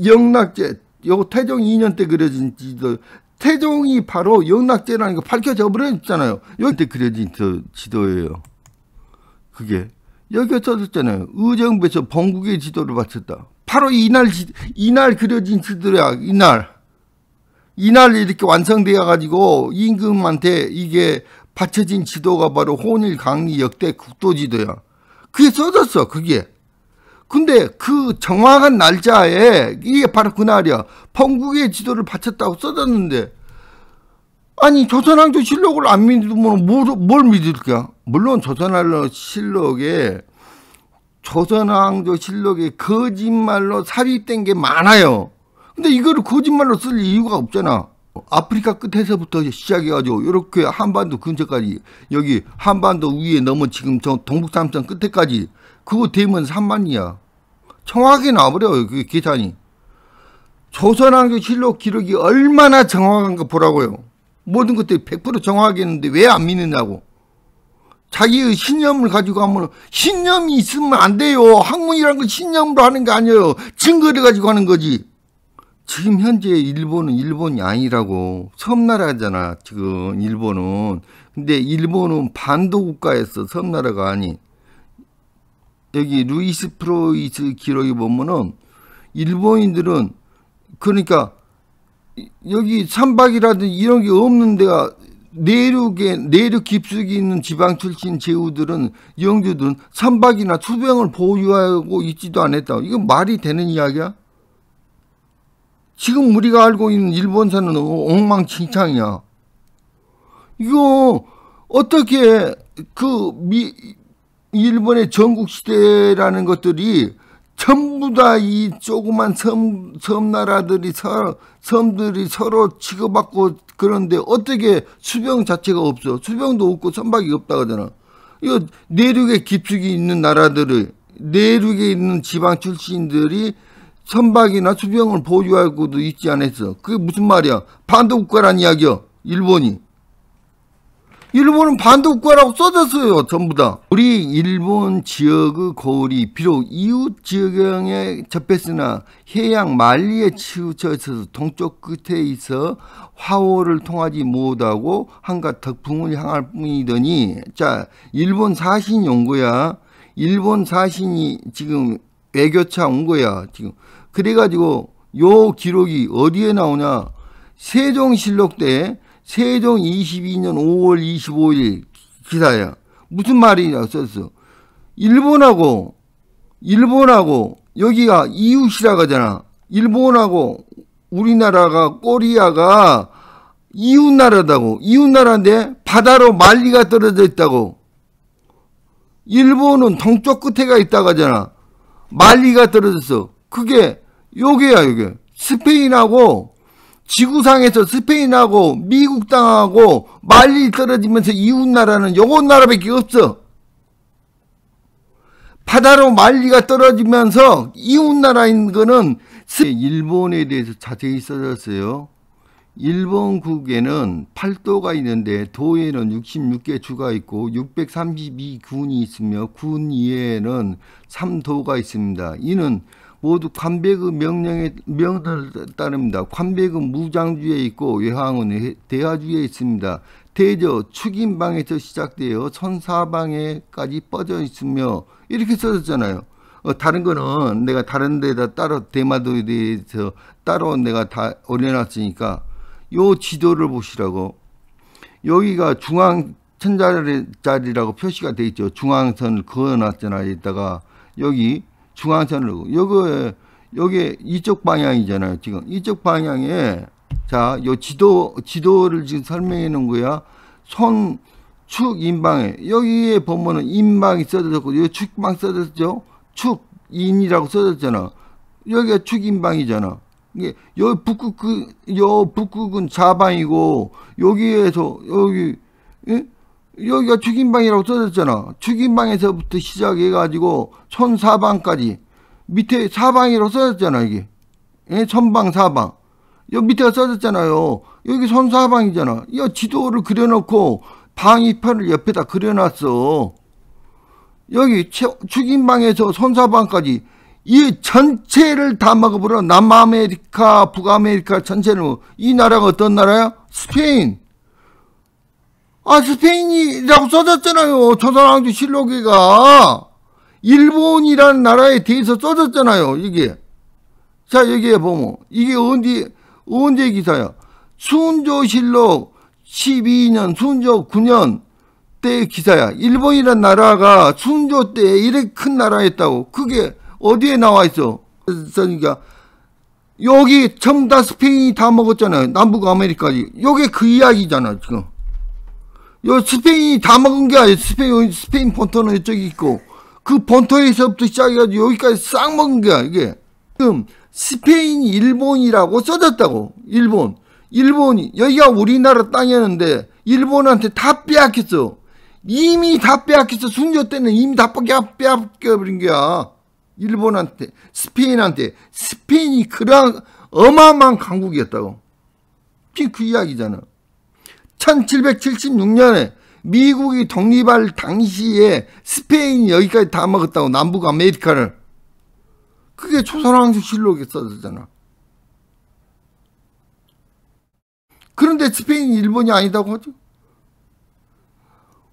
영락제, 요거 태종 2년 때 그려진 지도. 태종이 바로 영락제라는 거 밝혀져 버렸잖아요. 여기 때 그려진 지도예요. 그게 여기에 써졌잖아요. 의정부에서 본국의 지도를 바쳤다. 바로 이날 그려진 지도야. 이날 이렇게 완성되어 가지고 임금한테 이게 바쳐진 지도가 바로 혼일 강리 역대 국도지도야. 그게 써졌어. 그게. 근데 그 정확한 날짜에 이게 바로 그날이야. 본국의 지도를 바쳤다고 써졌는데, 아니 조선왕조실록을 안 믿으면 뭘 믿을까? 물론 조선왕조실록에 거짓말로 삽입된 게 많아요. 근데 이거를 거짓말로 쓸 이유가 없잖아. 아프리카 끝에서부터 시작해가지고 이렇게 한반도 근처까지, 여기 한반도 위에 넘어 지금 저 동북삼선 끝에까지 그거 되면 3만이야. 정확하게 나와버려요. 그 계산이. 조선왕조실록 기록이 얼마나 정확한가 보라고요. 모든 것들이 100% 정확하게 했는데 왜 안 믿느냐고. 자기의 신념을 가지고 하면, 신념이 있으면 안 돼요. 학문이란 건 신념으로 하는 게 아니에요. 증거를 가지고 하는 거지. 지금 현재 일본은 일본이 아니라고. 섬나라잖아 지금 일본은. 근데 일본은 반도 국가였어. 섬나라가 아니. 여기 루이스 프로이스 기록에 보면은 일본인들은, 그러니까 여기 산박이라든지 이런 게 없는 데가 내륙 깊숙이 있는 지방 출신 제후들은, 영주들은 산박이나 수병을 보유하고 있지도 않았다. 이건 말이 되는 이야기야? 지금 우리가 알고 있는 일본사는 엉망진창이야. 이거 어떻게 일본의 전국시대라는 것들이 전부 다 이 조그만 섬나라들이 섬들이 서로 치고받고, 그런데 어떻게 수병 자체가 없어? 수병도 없고 선박이 없다 하잖아. 이거 내륙에 깊숙이 있는 나라들을, 내륙에 있는 지방 출신들이 선박이나 수병을 보유하고도 있지 않았어. 그게 무슨 말이야? 반도국가란 이야기야. 일본은 반도국가라고 써졌어요. 전부 다. 우리 일본 지역의 거울이 비록 이웃 지역에 접했으나 해양 만리에 치우쳐 있어서 동쪽 끝에 있어 화호를 통하지 못하고 한가 덕풍을 향할 뿐이더니, 자, 일본 사신이 온 거야. 일본 사신이 지금 외교차 온 거야. 지금. 그래가지고 요 기록이 어디에 나오냐? 세종실록 때 세종 22년 5월 25일 기사야. 무슨 말이냐 썼어. 일본하고 여기가 이웃이라고 하잖아. 일본하고 우리나라가, 코리아가 이웃나라다고. 이웃나라인데 바다로 만리가 떨어져 있다고. 일본은 동쪽 끝에가 있다고 하잖아. 만리가 떨어졌어. 그게 요게야. 스페인하고, 지구상에서 스페인하고 미국 땅하고 말리 떨어지면서 이웃나라는 요거 나라밖에 없어. 바다로 만리가 떨어지면서 이웃나라인 거는 일본에 대해서 자세히 써졌어요. 일본국에는 8도가 있는데 도에는 66개 주가 있고 632군이 있으며 군 이외에는 3도가 있습니다. 이는 모두 관백의 명령에 따릅니다. 관백은 무장주에 있고 외항은 대하주에 있습니다. 대저 축인방에서 시작되어 선사방에까지 뻗어 있으며 이렇게 써졌잖아요. 다른 거는 내가 다른 데다 따로 대마도에 대해서 따로 내가 다 올려놨으니까 요 지도를 보시라고. 여기가 중앙 천자리라고 표시가 돼 있죠. 중앙선을 그어놨잖아요. 이따가 여기 중앙선을 여기 이쪽 방향이잖아요. 지금 이쪽 방향에 자, 요 지도를 지금 설명해 놓은 거야. 축 인방에 여기에 보면은 인방이 써졌고 요 축방 써졌죠. 축인이라고 써졌잖아. 여기가 축인방이잖아. 이게 요 북극은 좌방이고 여기에서 여기가 축인방이라고 써졌잖아. 축인방에서부터 시작해 가지고 손사방까지 밑에 사방이라고 써졌잖아. 이게 선방 사방 요 밑에가 써졌잖아요. 여기 손사방이잖아. 이 지도를 그려놓고 방위편을 옆에다 그려놨어. 여기 축인방에서 손사방까지 이 전체를 다 먹어버려. 남아메리카, 북아메리카 전체를. 이 나라가 어떤 나라야? 스페인. 스페인이라고 써졌잖아요. 조선왕조 실록에가. 일본이라는 나라에 대해서 써졌잖아요. 이게. 자, 여기에 보면. 이게 언제 기사야? 순조실록 12년, 순조 9년 때 기사야. 일본이라는 나라가 순조 때 이렇게 큰 나라였다고. 그게 어디에 나와 있어? 그러니까 여기 전부 다 스페인이 다 먹었잖아요. 남북 아메리카지. 요게 그 이야기잖아. 지금 요 스페인이 다 먹은 게 아니에요. 스페인 본토는 이쪽에 있고 그 본토에서부터 시작해가지고 여기까지 싹 먹은 거야. 이게 지금 스페인이 일본이라고 써졌다고. 일본이 여기가 우리나라 땅이었는데 일본한테 다 빼앗겼어. 이미 다 빼앗겼어. 순조 때는 이미 다 빼앗겨버린 거야. 일본한테, 스페인이 그런 어마어마한 강국이었다고. 지금 그 이야기잖아. 1776년에 미국이 독립할 당시에 스페인이 여기까지 다 먹었다고. 남북 아메리카를. 그게 조선왕조 실록에 써졌잖아. 그런데 스페인이 일본이 아니다고 하죠.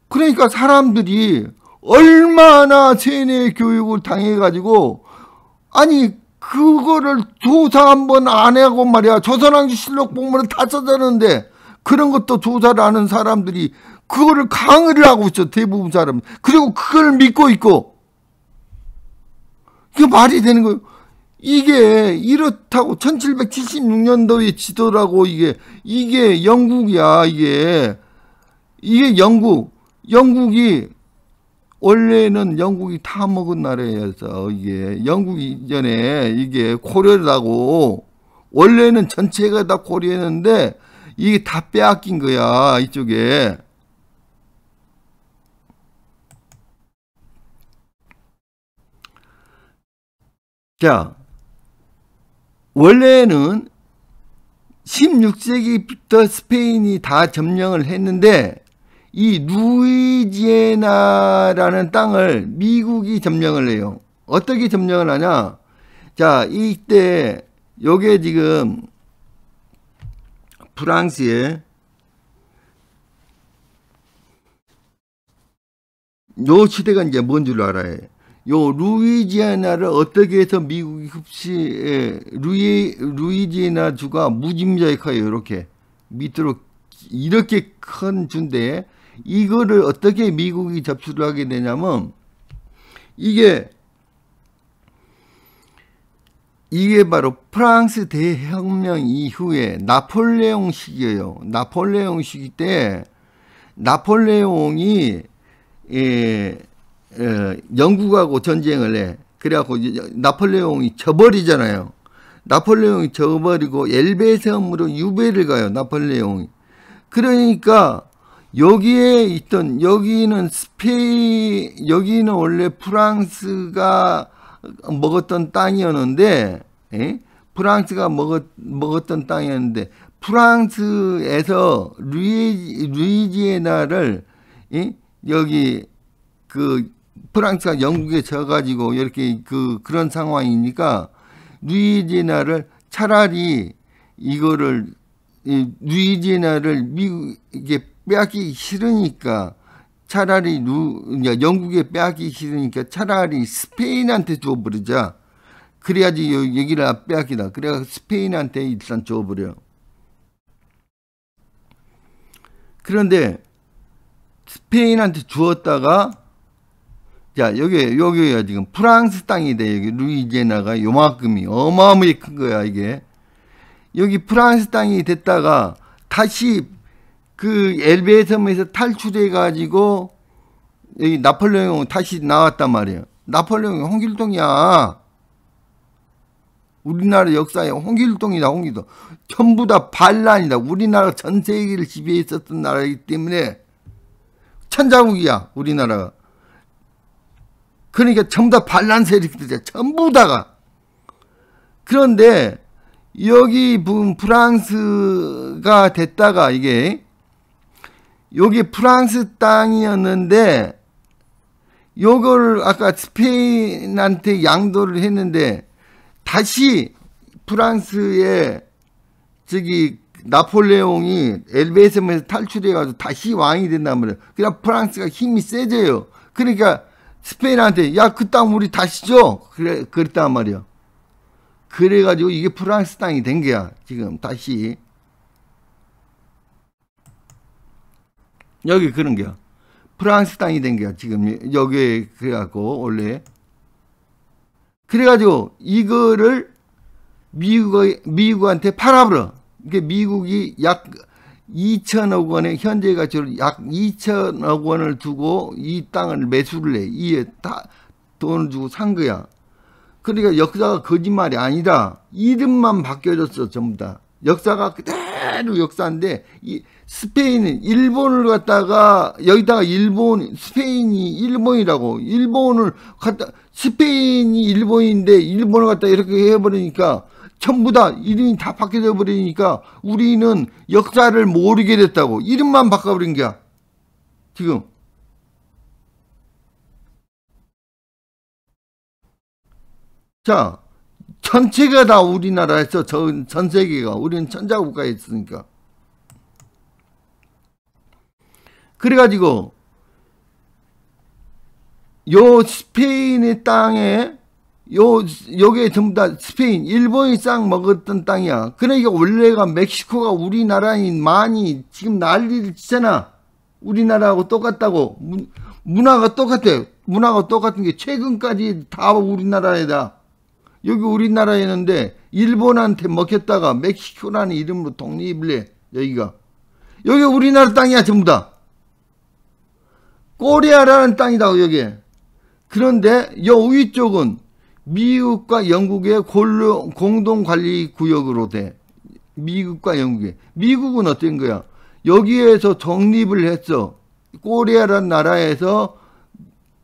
그러니까 사람들이 얼마나 세뇌 교육을 당해가지고 아니 그거를 조사 한번 안 하고 말이야. 조선왕조 실록 보면 다 써졌는데 그런 것도 조사를 하는 사람들이 그거를 강의를 하고 있어. 대부분 사람. 그리고 그걸 믿고 있고. 이게 말이 되는 거예요. 이게 이렇다고 1776년도의 지도라고 이게 영국이야. 이게 영국이 원래는 영국이 다 먹은 나라여서 이게 영국이 이전에 이게 고려라고 원래는 전체가 다 고려였는데 이게 다 빼앗긴 거야. 이쪽에. 자, 원래는 16세기부터 스페인이 다 점령을 했는데 이 루이지애나라는 땅을 미국이 점령을 해요. 어떻게 점령을 하냐? 자, 이때 요게 지금 프랑스의 요 시대가 이제 뭔 줄 알아요. 요 루이지애나를 어떻게 해서 미국이 루이지애나 주가 무지무지하게 커요. 이렇게 밑으로 이렇게 큰 주인데 이거를 어떻게 미국이 접수를 하게 되냐면 이게 바로 프랑스 대혁명 이후에 나폴레옹 시기예요. 나폴레옹 시기 때 나폴레옹이 영국하고 전쟁을 해. 그래갖고 나폴레옹이 져버리잖아요. 나폴레옹이 져버리고 엘베섬으로 유배를 가요. 나폴레옹이. 그러니까 여기는 여기는 원래 프랑스가 먹었던 땅이었는데, 프랑스가 먹었던 땅이었는데, 프랑스에서 루이지애나를 여기 그 프랑스가 영국에 져가지고 이렇게 그런 상황이니까 루이지애나를 차라리 이거를 루이지애나를 미국에 빼앗기기 싫으니까 차라리 영국에 빼앗기기 싫으니까 차라리 스페인한테 줘버리자. 그래야지 여기를 빼앗기다. 그래야 스페인한테 일단 줘버려. 그런데 스페인한테 주었다가 자 여기가 지금 프랑스 땅이 돼. 여기 루이지애나가 요만큼이 어마어마하게 큰 거야 이게. 여기 프랑스 땅이 됐다가 다시 그 엘베 섬에서 탈출해 가지고 여기 나폴레옹 다시 나왔단 말이에요. 나폴레옹이 홍길동이야. 우리나라 역사에 홍길동이다. 홍길동 전부 다 반란이다. 우리나라 전 세계를 지배했었던 나라이기 때문에 천자국이야 우리나라가. 그러니까 전부 다 반란 세력들이야. 전부 다가. 그런데 여기 프랑스가 됐다가 이게 여기 프랑스 땅이었는데 요걸 아까 스페인한테 양도를 했는데 다시 프랑스의 저기 나폴레옹이 엘베섬에서 탈출해가지고 다시 왕이 된단 말이에요. 그냥 프랑스가 힘이 세져요. 그러니까 스페인한테 야 그 땅 우리 다시 줘. 그랬단 말이에요. 그래가지고 이게 프랑스 땅이 된 거야. 지금 다시 여기 그런 거야. 프랑스 땅이 된 거야. 지금 여기에 그래갖고 원래 그래가지고 이거를 미국한테 팔아버려. 그러니까 미국이 약 2천억 원의 현재 가치로 약 2천억 원을 두고 이 땅을 매수를 해. 이에 다 돈을 주고 산 거야. 그러니까 역사가 거짓말이 아니라 이름만 바뀌어졌어. 전부 다. 역사가 그대로 역사인데 이 스페인은 일본을 갖다가 여기다가 스페인이 일본이라고 일본을 갖다 스페인이 일본인데 일본을 갖다 이렇게 해버리니까 전부 다 이름이 다 바뀌어 버리니까 우리는 역사를 모르게 됐다고. 이름만 바꿔버린 거야 지금. 자 전체가 다 우리나라에서 전 세계가 우리는 천자국가에 있으니까. 그래가지고 요 스페인의 땅에 요게 전부 다 스페인 일본이 싹 먹었던 땅이야. 그러니까 원래가 멕시코가 우리나라인 많이 지금 난리를 치잖아. 우리나라하고 똑같다고. 문화가 똑같아. 문화가 똑같은 게 최근까지 다 우리나라에다. 여기 우리나라에는데 일본한테 먹혔다가 멕시코라는 이름으로 독립을 해. 여기가 우리나라 땅이야 전부 다. 코리아라는 땅이다 여기. 그런데 요 위쪽은 미국과 영국의 공동관리구역으로 돼. 미국과 영국의. 미국은 어떤 거야? 여기에서 독립을 했어. 코리아라는 나라에서.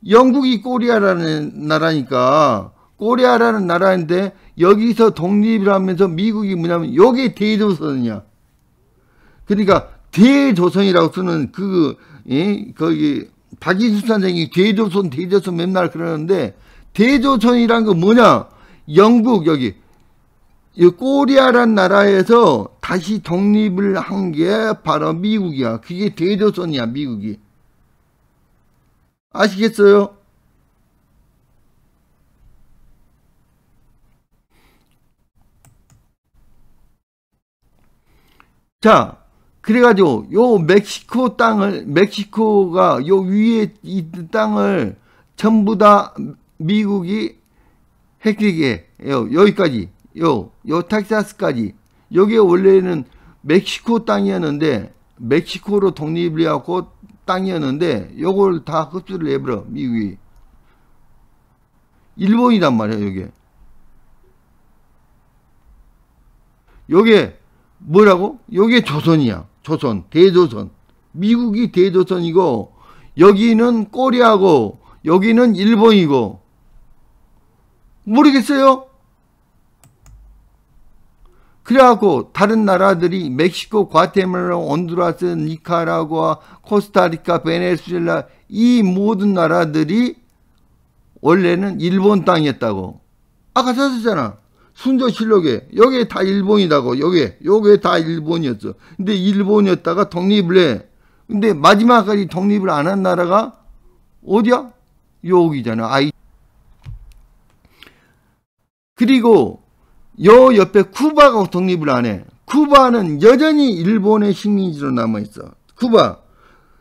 영국이 코리아라는 나라니까 코리아라는 나라인데 여기서 독립을 하면서 미국이 뭐냐면 요게 대조선이야. 그러니까 대조선이라고 쓰는 거기 박인수 선생이 대조선 맨날 그러는데 대조선이란 거 뭐냐? 영국 여기 코리아란 나라에서 다시 독립을 한 게 바로 미국이야. 그게 대조선이야 미국이. 아시겠어요? 자, 그래가지고 요 멕시코가 요 위에 이 땅을 전부 다 미국이 획득해. 여기까지 요 텍사스까지. 여기에 원래는 멕시코 땅이었는데 멕시코로 독립을 해갖고 땅이었는데 요걸 다 흡수를 해버려 미국이. 일본이란 말이야 요게 뭐라고? 요게 조선이야. 조선, 대조선. 미국이 대조선이고 여기는 코리아고 여기는 일본이고. 모르겠어요? 그래갖고 다른 나라들이 멕시코, 과테말라, 온두라스, 니카라구아, 코스타리카, 베네수엘라 이 모든 나라들이 원래는 일본 땅이었다고. 아까 썼었잖아. 순조실록에 여기 다 일본이다고. 요게 다 일본이었어. 근데 일본이었다가 독립을 해. 근데 마지막까지 독립을 안 한 나라가 어디야? 여기잖아. 그리고 요 옆에 쿠바가 독립을 안 해. 쿠바는 여전히 일본의 식민지로 남아있어. 쿠바.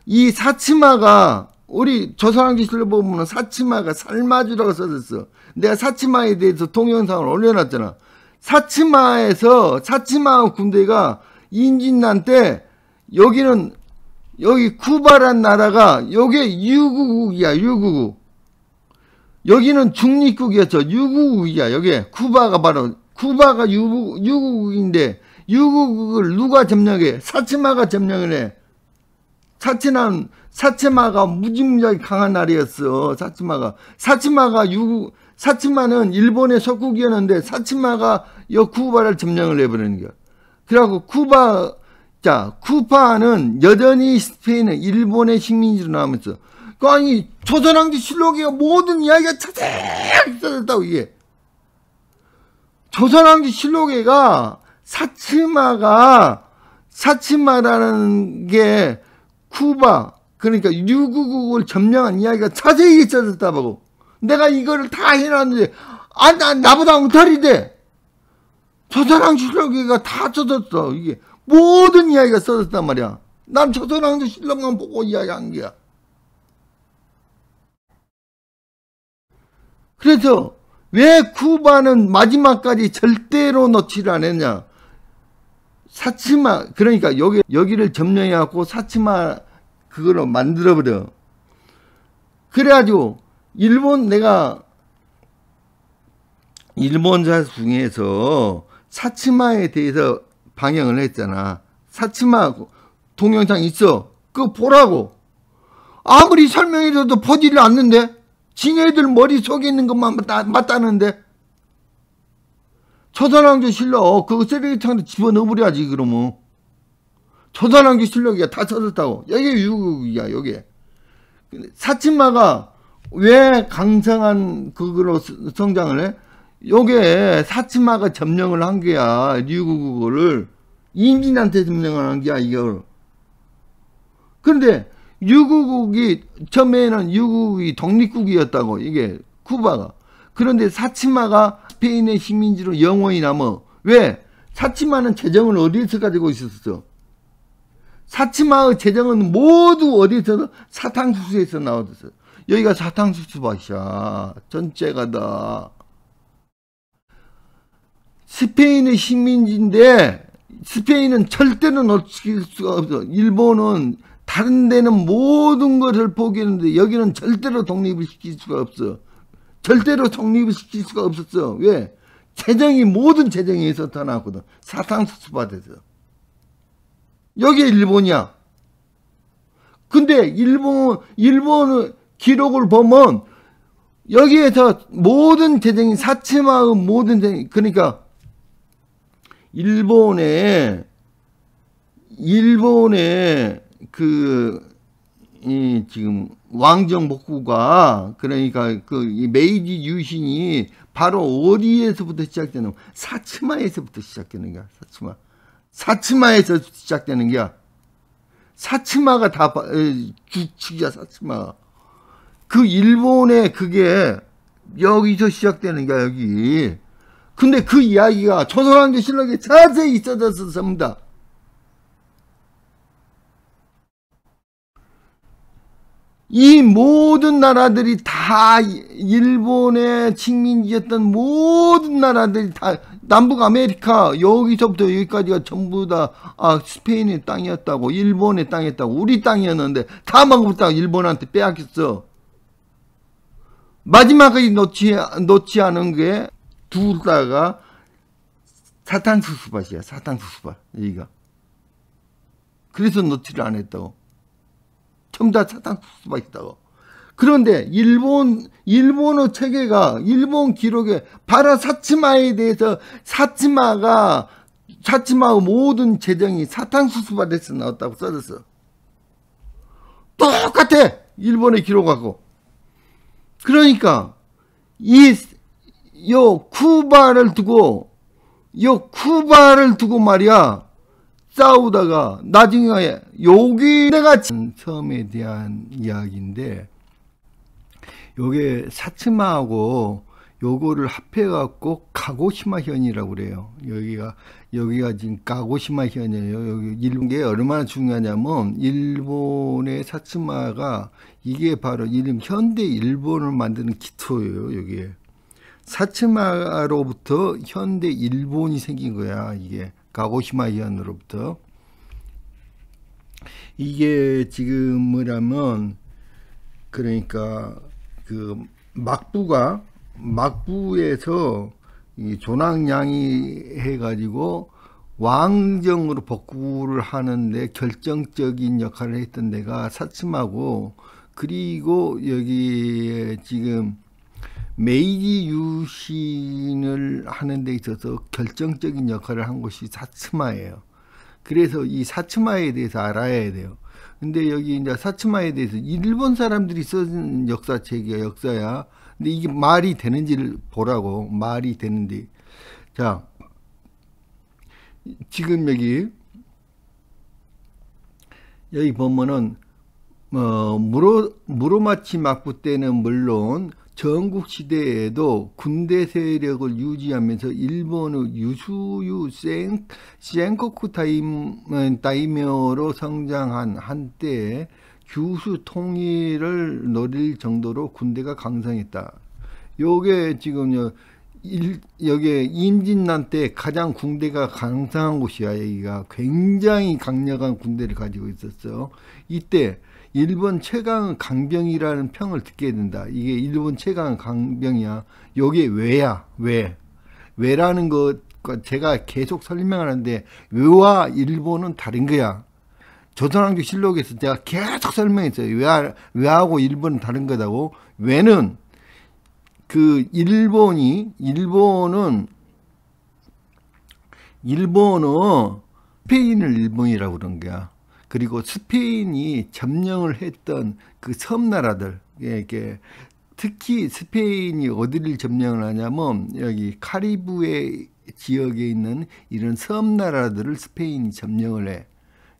이 사치마가 우리 조선왕조실록 보면 사치마가 살마주라고 써졌어. 내가 사치마에 대해서 동영상을 올려놨잖아. 사치마 군대가 임진난 때 여기 쿠바란 나라가 요게 유구국이야. 유구국. 여기는 중립국이었죠. 유구국이야. 쿠바가 유구국인데 유구국을 누가 점령해? 사치마가 점령을 해. 사치마가 무지무지하게 강한 나라였어. 사치마는 일본의 속국이었는데 사치마가 쿠바를 점령을 해버리는 거야. 그래갖고 쿠바는 여전히 스페인은 일본의 식민지로 남았어. 아니 조선왕조실록에 모든 이야기가 자세히 써졌다고. 이게 조선왕조실록에가 사치마라는 게 쿠바 그러니까 유구국을 점령한 이야기가 자세히 써졌다고. 내가 이거를 다 해놨는데 나보다 엉터리 돼. 조선왕조실록에가 다 써졌어. 이게 모든 이야기가 써졌단 말이야. 난 조선왕조실록만 보고 이야기한 거야. 그래서 왜 쿠바는 마지막까지 절대로 놓지를 않았냐. 사치마 그러니까 여기를 점령해갖고 사치마 그걸로 만들어버려. 그래가지고 내가 일본사 중에서 사치마에 대해서 방영을 했잖아. 사치마 동영상 있어. 그거 보라고. 아무리 설명해줘도 보지를 않는데. 지네들 머릿속에 있는 것만 맞다는데. 조선왕조실록 그거 쓰레기통에 집어넣어버려야지. 그러면 조선왕조실록이 다 써졌다고. 여기 유국이야. 여기 사치마가 왜 강성한 그거로 성장을 해? 요게 사치마가 점령을 한 거야. 유국을 임진한테 점령을 한 거야. 이걸. 그런데 유구국이 처음에는 유구국이 독립국이었다고. 이게 쿠바가. 그런데 사치마가 스페인의 식민지로 영원히 남아. 왜? 사치마는 재정을 어디에서 가지고 있었어? 사치마의 재정은 모두 어디에서? 사탕수수에서 나왔어. 여기가 사탕수수 밭이야. 전체가 다. 스페인의 식민지인데 스페인은 절대로 놓칠 수가 없어. 일본은 다른 데는 모든 것을 포기했는데 여기는 절대로 독립을 시킬 수가 없어. 절대로 독립을 시킬 수가 없었어. 왜? 모든 재정이 있었다 나왔거든. 사탕수수 밭에서. 여기 일본이야. 근데 일본의 기록을 보면 여기에서 모든 재정이 사치마의 모든 재정 그러니까 일본의 지금 왕정 복구가 그러니까 이 메이지 유신이 바로 어디에서부터 시작되는 거야? 사치마에서부터 시작되는 거야. 사치마에서 시작되는 거야. 사치마가 다 주축이야. 사치마. 그 일본의 그게 여기서 시작되는 거야. 여기. 근데 그 이야기가 조선왕조실록에 자세히 있어져서 전부다. 이 모든 나라들이 다 일본의 식민지였던 모든 나라들이 다 남북 아메리카 여기서부터 여기까지가 전부 다 스페인의 땅이었다고. 일본의 땅이었다고. 우리 땅이었는데 다 먹었다고 일본한테 빼앗겼어. 마지막에 놓지 않은 게 둘 다가 사탕수수밭이야. 사탕수수밭. 여기가. 그래서 놓지를 않았다고. 전부 다 사탕수수밭이다고. 그런데 일본의 체계가 일본 기록에 바로 사치마에 대해서 사치마가 사치마의 모든 재정이 사탕수수밭에서 나왔다고 써졌어. 똑같아. 일본의 기록하고. 그러니까 요 쿠바를 두고 말이야 싸우다가 나중에 여기 내가 섬에 대한 이야기인데, 요게 사츠마하고 요거를 합해갖고 가고시마 현이라고 그래요. 여기가 지금 가고시마 현이에요. 여기 일본게 얼마나 중요하냐면, 일본의 사츠마가 이게 바로 현대 일본을 만드는 기초예요. 여기에 사츠마로부터 현대 일본이 생긴 거야. 이게 가고시마 현으로부터. 이게 지금 뭐냐면, 그러니까 그 막부에서 이 조낭양이 해가지고 왕정으로 복구를 하는데 결정적인 역할을 했던 데가 사츠마고, 그리고 여기에 지금 메이지 유신을 하는 데 있어서 결정적인 역할을 한 곳이 사츠마예요. 그래서 이 사츠마에 대해서 알아야 돼요. 근데 여기 이제 사츠마에 대해서 일본 사람들이 쓴 역사야. 근데 이게 말이 되는지를 보라고. 말이 되는데. 자, 지금 여기 보면은 무로마치 막부 때는 물론 전국 시대에도 군대 세력을 유지하면서 일본의 유수유 센코쿠 다이묘로 성장한 한때 규수 통일을 노릴 정도로 군대가 강성했다. 요게 지금 여기 임진난 때 가장 군대가 강성한 곳이야. 여기가 굉장히 강력한 군대를 가지고 있었어. 이때 일본 최강 강병이라는 평을 듣게 된다. 이게 일본 최강 강병이야. 요게 왜라는 것 제가 계속 설명하는데, 왜와 일본은 다른 거야. 조선왕조 실록에서 제가 계속 설명했어요. 왜하고 일본은 다른 거다고. 왜는 그 일본은 스페인을 일본이라고 그런 거야. 그리고 스페인이 점령을 했던 그 섬나라들, 특히 스페인이 어디를 점령을 하냐면 여기 카리브해 지역에 있는 이런 섬나라들을 스페인이 점령을 해.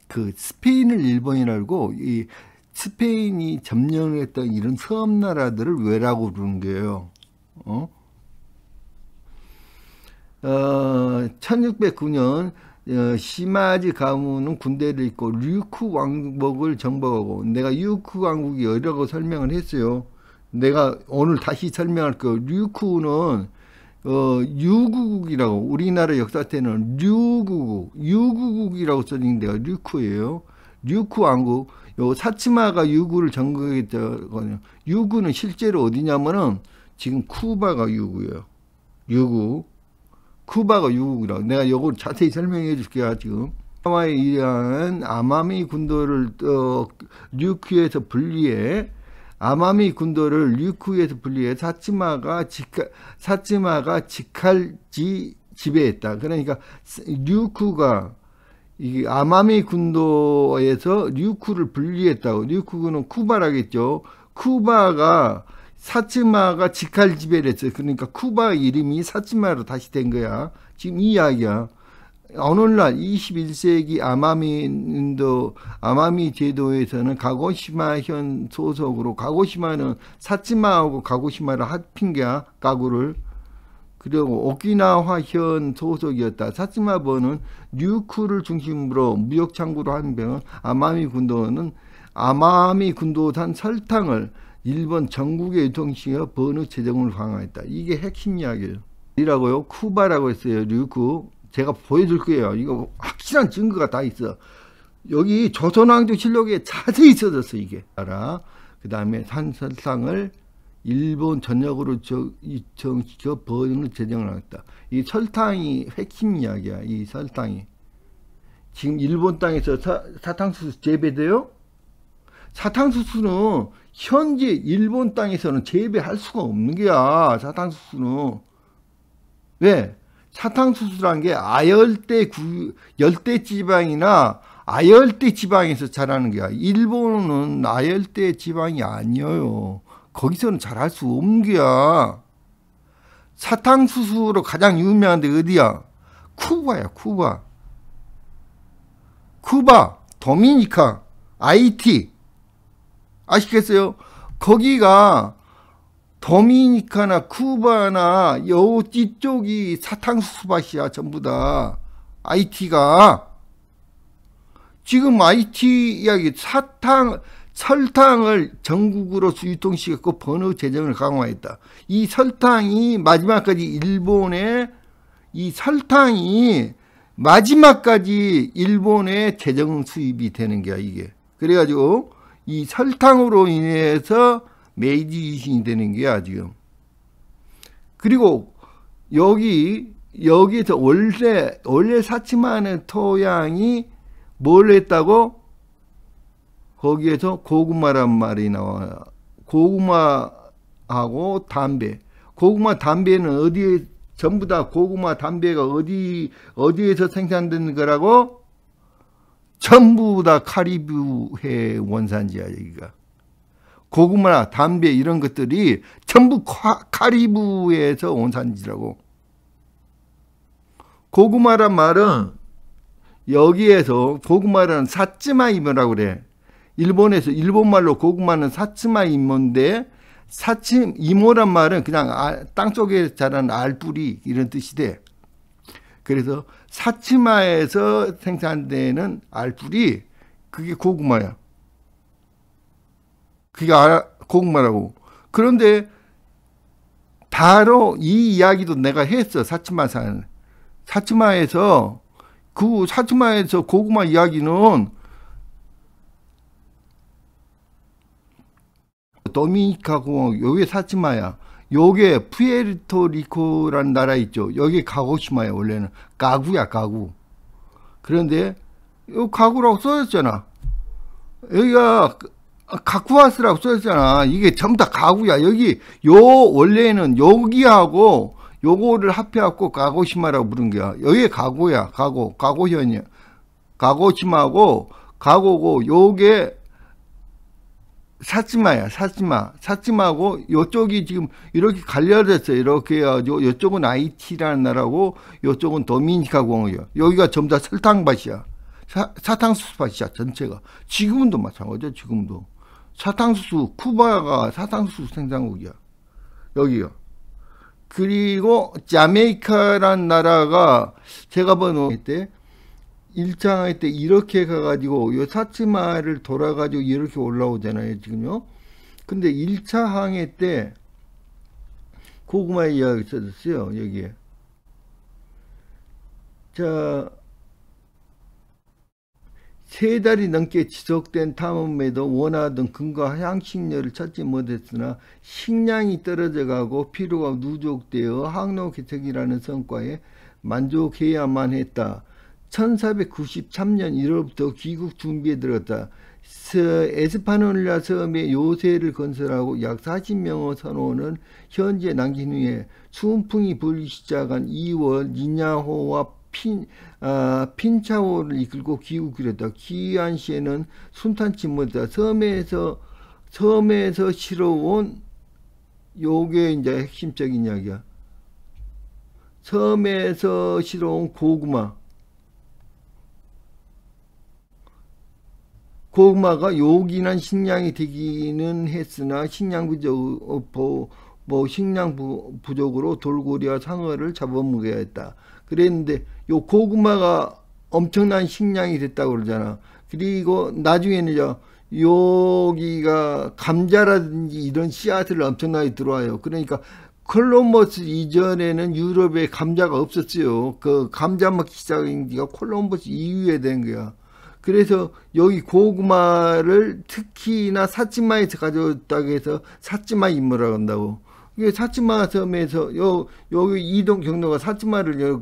그 스페인을 일본이라고, 이 스페인이 점령을 했던 이런 섬나라들을 왜라고 부르는 거예요. 1609년 시마지 가문은 군대를 잇고 류쿠 왕국을 정복하고, 내가 류쿠 왕국이 어디라고 설명을 했어요. 내가 오늘 다시 설명할 거. 류쿠는 유구국이라고, 우리나라 역사 때는 유구국이라고 써진 데가 류쿠예요. 류쿠 왕국. 요 사츠마가 유구를 정복했거든요. 유구는 실제로 어디냐면은 지금 쿠바가 유구예요. 쿠바가 유구라고. 내가 요걸 자세히 설명해 줄게요. 지금 사츠마에 의한 아마미 군도를 류쿠에서 분리해. 사츠마가 직할지 지배했다. 그러니까 류쿠가 이 아마미 군도에서 류쿠를 분리했다고. 류쿠는 쿠바라겠죠. 쿠바가 사츠마가 직할 지배를 했어요. 그러니까 쿠바 이름이 사츠마로 다시 된 거야. 지금 이 이야기야. 오늘날 21세기 아마미 제도에서는 가고시마현 소속으로, 가고시마는 사츠마하고 가고시마를 합힌 게야, 가구를. 그리고 오키나와현 소속이었다. 사츠마번은 류쿠를 중심으로 무역 창구로 한 병은 아마미 군도산 설탕을 일본 전국에 유통시켜 번의 재정을 강화했다. 이게 핵심 이야기예요. 이라고요. 쿠바라고 했어요. 류쿠. 제가 보여줄 거예요. 이거 확실한 증거가 다 있어. 여기 조선왕조 실록에 자세히 써졌어. 이게. 알아. 그 다음에 산설탕을 일본 전역으로 유통시켜 번의 재정을 하겠다. 이 설탕이 핵심 이야기야. 이 설탕이. 지금 일본 땅에서 사탕수수 재배돼요? 사탕수수는 현재 일본 땅에서는 재배할 수가 없는 거야. 사탕수수는. 왜? 사탕수수란 게 열대 지방이나 아열대 지방에서 자라는 거야. 일본은 아열대 지방이 아니에요. 거기서는 자랄 수 없는 거야. 사탕수수로 가장 유명한 데 어디야? 쿠바야, 쿠바. 쿠바, 도미니카, 아이티. 아시겠어요? 거기가 도미니카나 쿠바나 이쪽이 사탕수수밭이야, 전부 다. 아이티가. 지금 아이티 이야기 설탕을 전국으로 유통시켰고 번호 재정을 강화했다. 이 설탕이 마지막까지 일본의 이 설탕이 마지막까지 일본의 재정 수입이 되는 거야, 이게. 그래가지고 이 설탕으로 인해서 메이지 유신이 되는 거야, 지금. 그리고 여기에서 원래 사치마는 토양이 뭘 했다고? 거기에서 고구마란 말이 나와요. 고구마하고 담배. 고구마 담배는 어디에, 전부 다 고구마 담배가 어디에서 생산되는 거라고? 전부 다 카리브해 원산지야, 여기가. 고구마나 담배 이런 것들이 전부 카리브해에서 원산지라고. 고구마란 말은 여기에서 고구마는 사츠마 이모라고 그래. 일본에서 일본말로 고구마는 사츠마 이모인데 이모란 말은 그냥 땅속에 자라는 알뿌리 이런 뜻이 돼. 그래서 사츠마에서 생산되는 알뿌리 그게 고구마야. 그게 고구마라고. 그런데 바로 이 이야기도 내가 했어. 사츠마에서 고구마 이야기는 도미니카 공화국, 요게 사츠마야. 요게 푸에르토리코라는 나라 있죠. 여기 가고시마야. 원래는 가구야, 가구. 그런데 요 가구라고 써졌잖아. 여기가 가쿠아스라고 써졌잖아. 이게 전부 다 가구야. 여기 원래는 여기하고 요거를 합해갖고 가고시마라고 부른 거야. 여기 가고야. 가고현이야. 가고시마고 가고고 요게 사츠마야. 사츠마고 요쪽이 지금 이렇게 갈려졌어요. 이렇게 해가지고 요쪽은 아이티라는 나라고 요쪽은 도미니카 공화국이야. 여기가 전부 다 설탕밭이야. 사탕수수밭이야. 전체가. 지금도 마찬가지야. 지금도. 쿠바가 사탕수수 생산국이야. 여기가. 그리고 자메이카란 나라가 제가 본 때 1차 항해 때 이렇게 가가지고 요 사츠마를 돌아가지고 이렇게 올라오잖아요, 지금요. 근데 1차 항해 때 고구마 이야기 써졌어요, 여기에. 자, 3달이 넘게 지속된 탐험에도 원하던 근과 향식료를 찾지 못했으나 식량이 떨어져가고 피로가 누적되어 항로 개척이라는 성과에 만족해야만 했다. 1493년 1월부터 귀국 준비에 들어갔다. 에스파뇰라 섬에 요새를 건설하고 약 40명의 선원을 현지에 남긴 후에 순풍이 불기 시작한 2월 니냐호와 핀차오를 이끌고 귀국을 했다. 귀한 시에는 순탄치 못했다. 섬에서 실어온 요게 이제 핵심적인 이야기야. 섬에서 실어온 고구마가 요긴한 식량이 되기는 했으나 식량 부족으로 돌고래와 상어를 잡아먹어야 했다. 그랬는데 요 고구마가 엄청난 식량이 됐다고 그러잖아. 그리고 나중에는 여기가 감자라든지 이런 씨앗을 엄청나게 들어와요. 그러니까 콜럼버스 이전에는 유럽에 감자가 없었어요. 그 감자 먹기 시작한 지가 콜럼버스 이후에 된 거야. 그래서 여기 고구마를 특히나 사츠마에서 가져왔다고 해서 사츠마 임무라고 한다고. 이게 사츠마 섬에서 여기 이동 경로가 사츠마를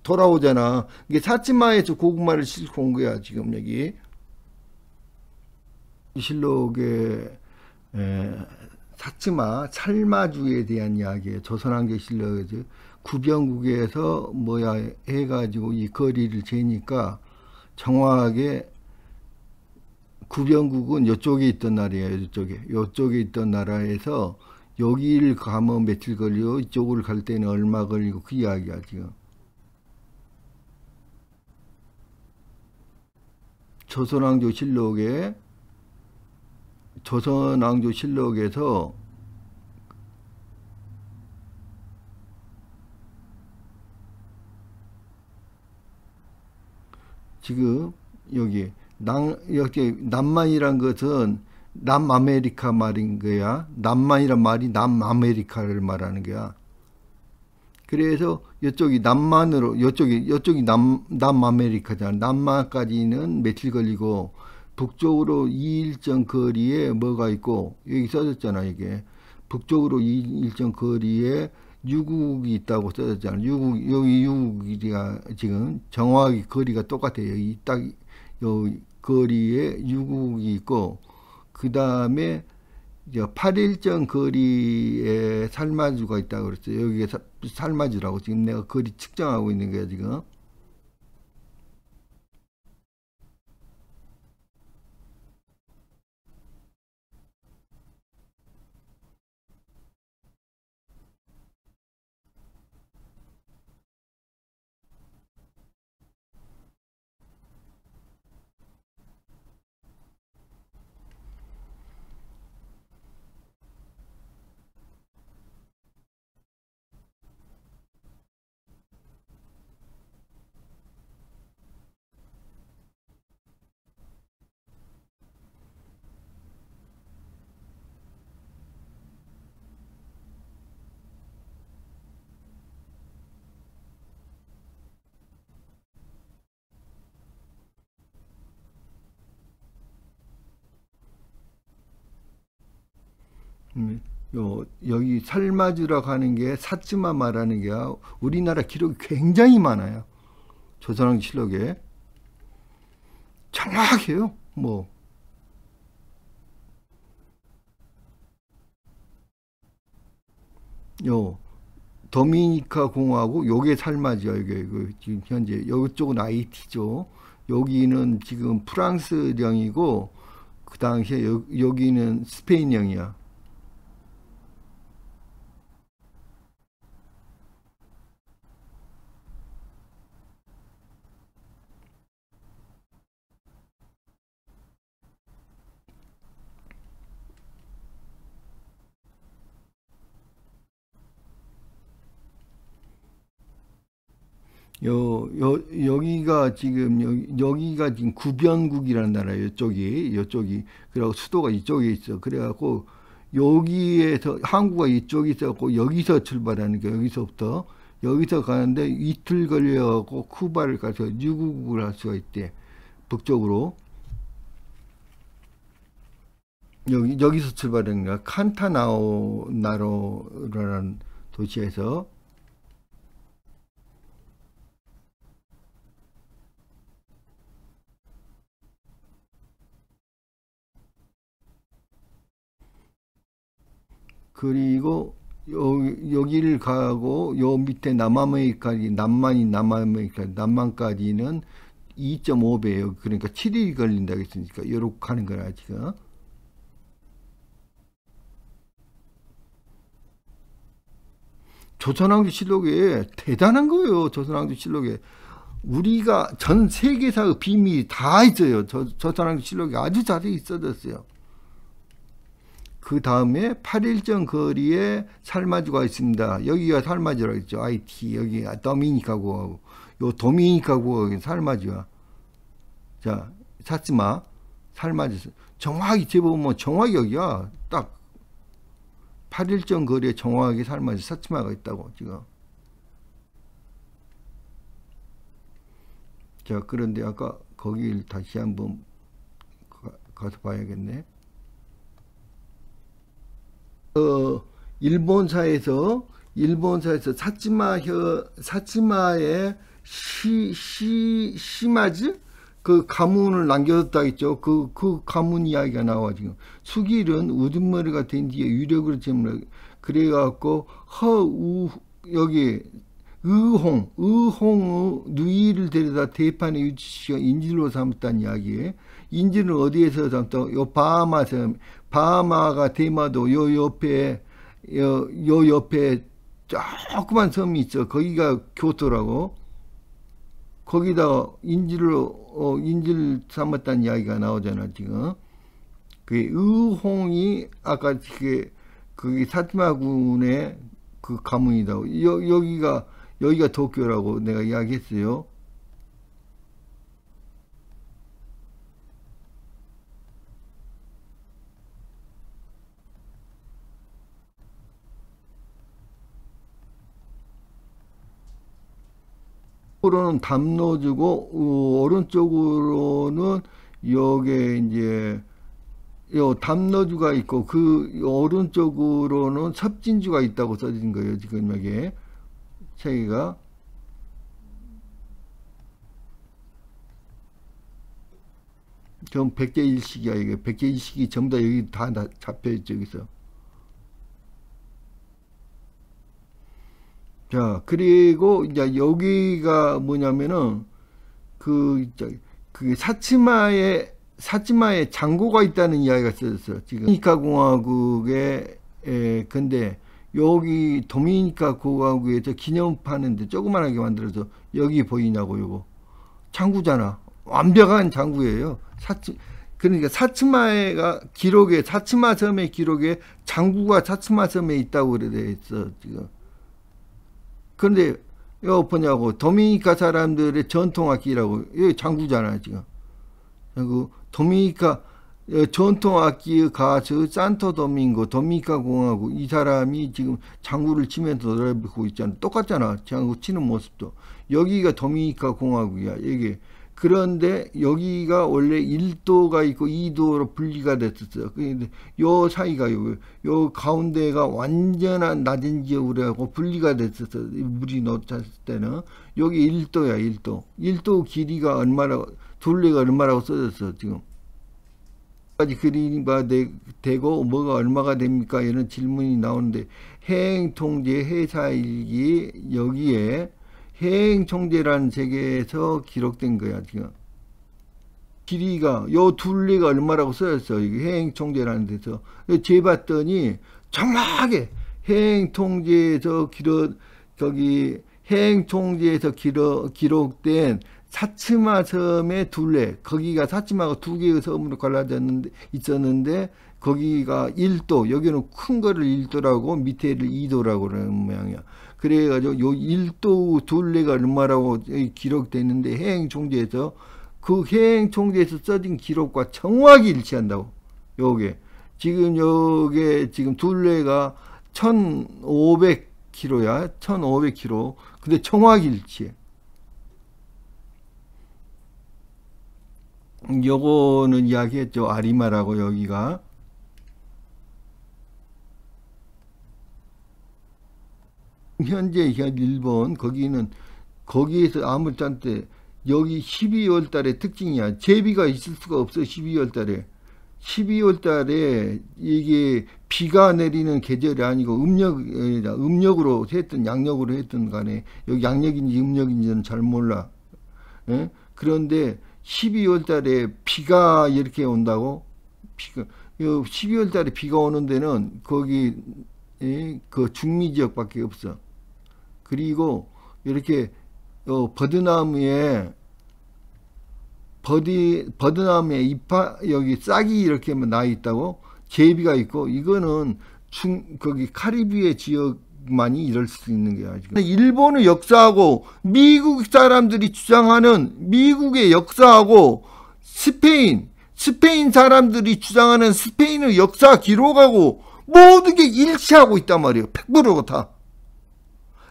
돌아오잖아. 이게 사츠마에서 고구마를 싣고 온 거야, 지금 여기. 실록의 사츠마 살마주에 대한 이야기예요. 조선왕조 실록에서 구변국에서 뭐야 해가지고 이 거리를 재니까 정확하게 구변국은 이쪽에 있던 나라예요. 이쪽에 있던 나라에서 여기를 가면 며칠 걸리고 이쪽을 갈 때는 얼마 걸리고 그 이야기야 지금. 조선왕조실록에서 지금 여기 남만이란 것은 남아메리카 말인 거야. 남만이란 말이 남아메리카를 말하는 거야. 그래서 이쪽이 남만으로 이쪽이 남아메리카잖아. 남만까지는 며칠 걸리고 북쪽으로 2일정 거리에 뭐가 있고 여기 써졌잖아. 이게 북쪽으로 2일정 거리에 유국이 있다고 써졌잖아. 여기 유국이가 지금 정확히 거리가 똑같아요. 이 딱 요 거리에 유국이 있고 그 다음에 8일정 거리에 살마주가 있다고 그랬어요. 여기에 살마주라고 지금 내가 거리 측정하고 있는 거야 지금. 여기 살마주라고 하는 게 사츠마 말하는 게 우리나라 기록이 굉장히 많아요. 조선왕실록에 정확해요. 뭐 도미니카 공화국 요게 살마주야. 이게 지금 현재 이쪽은 아이티죠. 여기는 지금 프랑스령이고 그 당시에 여기는 스페인령이야. 여기가 지금 구변국이라는 나라예요. 이쪽이. 그리고 수도가 이쪽에 있어. 그래갖고, 여기에서, 한국가 이쪽에 있어갖고, 여기서 출발하는 게, 여기서 가는데 이틀 걸려갖고, 쿠바를 가서 유국을 할 수가 있대. 북쪽으로. 여기서 출발하는 거야. 칸타나오라는 도시에서. 그리고 여기를 가고 요 밑에 남만까지는 2.5배예요. 그러니까 7일이 걸린다고 했으니까 요렇게 하는 거라 지금. 조선왕조실록에 대단한 거예요. 조선왕조실록에 우리가 전 세계사의 비밀이 다 있어요. 조선왕조실록에 아주 자세히 써졌어요. 그 다음에 8일정 거리에 살마주가 있습니다. 여기가 살마주라고 했죠. IT 여기 도미니카고 요 도미니카고 살마주야. 자 사츠마 살마주 정확히 재보면 정확히 여기야. 딱 8일정 거리에 정확하게 살마주 사츠마가 있다고 지금. 자 그런데 아까 거기를 다시 한번 가서 봐야겠네. 일본사에서 사츠마의 시마즈 그 가문을 남겨뒀다 했죠. 그 가문 이야기가 나와 지금. 수길은 우둔머리가 된 뒤에 유력으로 재물 그래갖고 여기 의홍의 누이를 데려다 대판에 유치시켜 인질로 삼았다는 이야기에, 인질은 어디에서 삼다? 요 바하마 섬, 바하마가 대마도 요 옆에 조그만 섬이 있어. 거기가 교토라고. 거기다가 인질 삼았다는 이야기가 나오잖아, 지금. 그 의홍이 아까 그게 사치마군의 그 가문이다. 여기가 도쿄라고 내가 이야기했어요. 오른쪽으로는 담노주고 오른쪽으로는 여기에 이제 요 담노주가 있고 그 오른쪽으로는 섭진주가 있다고 써진 거예요. 지금 여기에 책이가. 전 백제일식이야. 이게 백제일식이 전부 다 여기 다 잡혀있죠. 여기서. 자, 그리고 이제 여기가 뭐냐면은 그 사치마에 장고가 있다는 이야기가 써졌어요. 지금 도미니카 공화국에 근데 여기 도미니카 공화국에서 기념하는데 조그만하게 만들어서 여기 보이냐고. 요거 장구잖아. 완벽한 장구예요. 그러니까 사치마가 기록에 사치마 섬의 기록에 장구가 사치마 섬에 있다고 그래 돼 있어 지금. 그런데 이거 뭐냐고, 도미니카 사람들의 전통악기라고. 이게 장구잖아 지금. 그리고 도미니카 전통악기의 가수 산토 도밍고 도미니카 공화국, 이 사람이 지금 장구를 치면서 노래 부르고 있잖아. 똑같잖아, 장구 치는 모습도. 여기가 도미니카 공화국이야 이게. 그런데 여기가 원래 1도가 있고 2도로 분리가 됐었어요. 근데 요 사이가 요 가운데가 완전한 낮은 지역으로 하고 분리가 됐었어요. 물이 넣었을 때는. 여기 1도야 1도. 1도 길이가 얼마라고, 둘레가 얼마라고 써졌어 지금. 까지 그림이 되고 뭐가 얼마가 됩니까? 이런 질문이 나오는데, 해행통제 회사일기 여기에 해행통제라는 책에서 기록된 거야 지금. 길이가 요 둘레가 얼마라고 써졌어. 이게 해행통제라는 데서 재봤더니 정확하게 해행통제에서 기록된 사츠마 섬의 둘레, 거기가 사츠마가 두 개의 섬으로 갈라져 있었는데 거기가 1도, 여기는 큰 거를 1도라고 밑에를 2도라고 그러는 모양이야. 그래가지고 요 1도 둘레가 얼마라고 기록됐는데 해행총재에서 그 해행총재에서 써진 기록과 정확히 일치한다고. 요게 지금 둘레가 1500km야. 1500km. 근데 정확히 일치해. 요거는 이야기했죠. 아리마라고. 여기가 현재 일본 거기에서 아무튼 여기 12월 달에 특징이야. 제비가 있을 수가 없어. 12월 달에 이게 비가 내리는 계절이 아니고 음력으로 했든 양력으로 했든 간에, 여기 양력인지 음력인지는 잘 몰라. 예? 그런데 12월 달에 비가 이렇게 온다고? 12월 달에 비가 오는 데는 거기 그 중미 지역밖에 없어. 그리고 이렇게 버드나무에 여기 싹이 이렇게 나 있다고, 제비가 있고, 이거는 거기 카리브해 지역만이 이럴 수 있는 거야. 지금. 일본의 역사하고 미국 사람들이 주장하는 미국의 역사하고 스페인 사람들이 주장하는 스페인의 역사 기록하고 모든 게 일치하고 있단 말이에요. 100%가 다.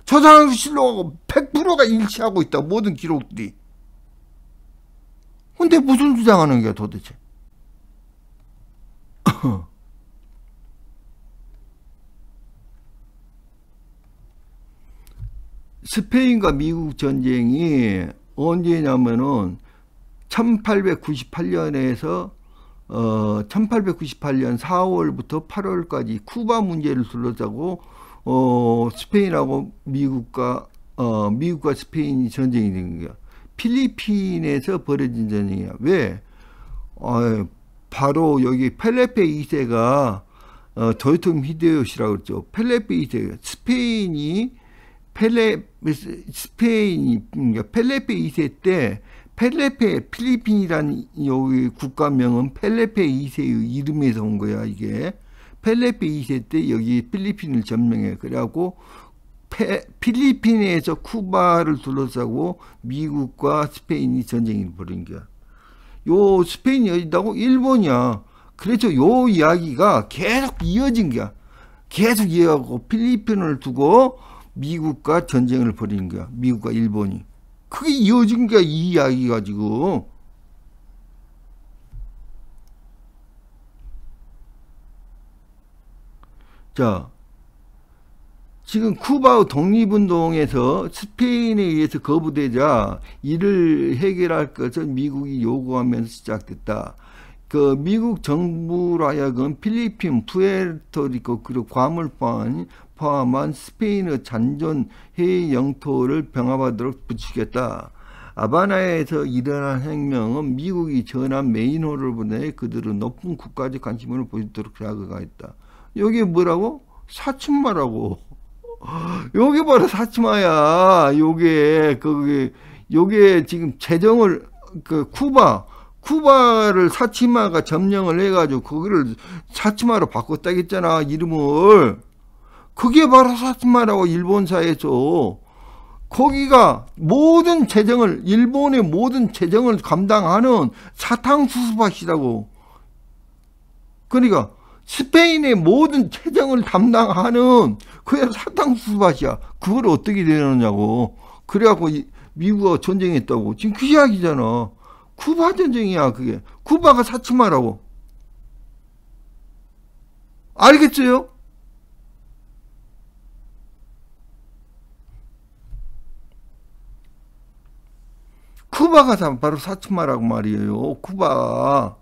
조선왕실록하고 100%가 일치하고 있다. 모든 기록들이. 근데 무슨 주장하는 거야 도대체? 스페인과 미국 전쟁이 언제냐면은 1898년에서 1898년 4월부터 8월까지 쿠바 문제를 둘러싸고 스페인하고 미국과 미국과 스페인이 전쟁이 된 거야. 필리핀에서 벌어진 전쟁이야. 왜? 바로 여기 펠레페 2세가 도요토미 히데요시라고 그랬죠. 펠레페 2세. 그러니까 펠레페 2세 때 필리핀이란 여기 국가명은 펠레페 2세의 이름에서 온 거야, 이게. 펠레페 2세 때 여기 필리핀을 점령해. 그래갖고 필리핀에서 쿠바를 둘러싸고 미국과 스페인이 전쟁을 벌인 거야. 요 스페인이 어디다고? 일본이야. 그래서 요 이야기가 계속 이어진 거야. 계속 이어가고 필리핀을 두고 미국과 전쟁을 벌이는 거야. 미국과 일본이. 그게 이어진 거야, 이 이야기 가지고. 자, 지금 쿠바 독립운동에서 스페인에 의해서 거부되자 이를 해결할 것을 미국이 요구하면서 시작됐다. 그 미국 정부로 하여금 필리핀, 푸에르토리코 그리고 괌을 포함한 스페인의 잔존 해외 영토를 병합하도록 부추겼다. 아바나에서 일어난 혁명은 미국이 전한 메인호를 보내 그들은 높은 국가적 관심을 보이도록 자극하였다. 여기 뭐라고? 사춘마라고. 요게 바로 사치마야. 요게 지금 재정을 쿠바를 사치마가 점령을 해가지고 거기를 사치마로 바꿨다겠잖아, 이름을. 그게 바로 사치마라고, 일본사에서. 거기가 모든 재정을, 일본의 모든 재정을 감당하는 사탕수수밭이라고. 그러니까 스페인의 모든 재정을 담당하는 그게 사탕수수밭이야. 그걸 어떻게 되느냐고. 그래갖고 미국과 전쟁했다고. 지금 그 이야기잖아. 쿠바 전쟁이야, 그게. 쿠바가 사치마라고. 알겠어요? 쿠바가 바로 사치마라고 말이에요. 쿠바.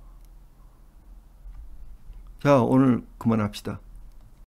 자, 오늘 그만합시다.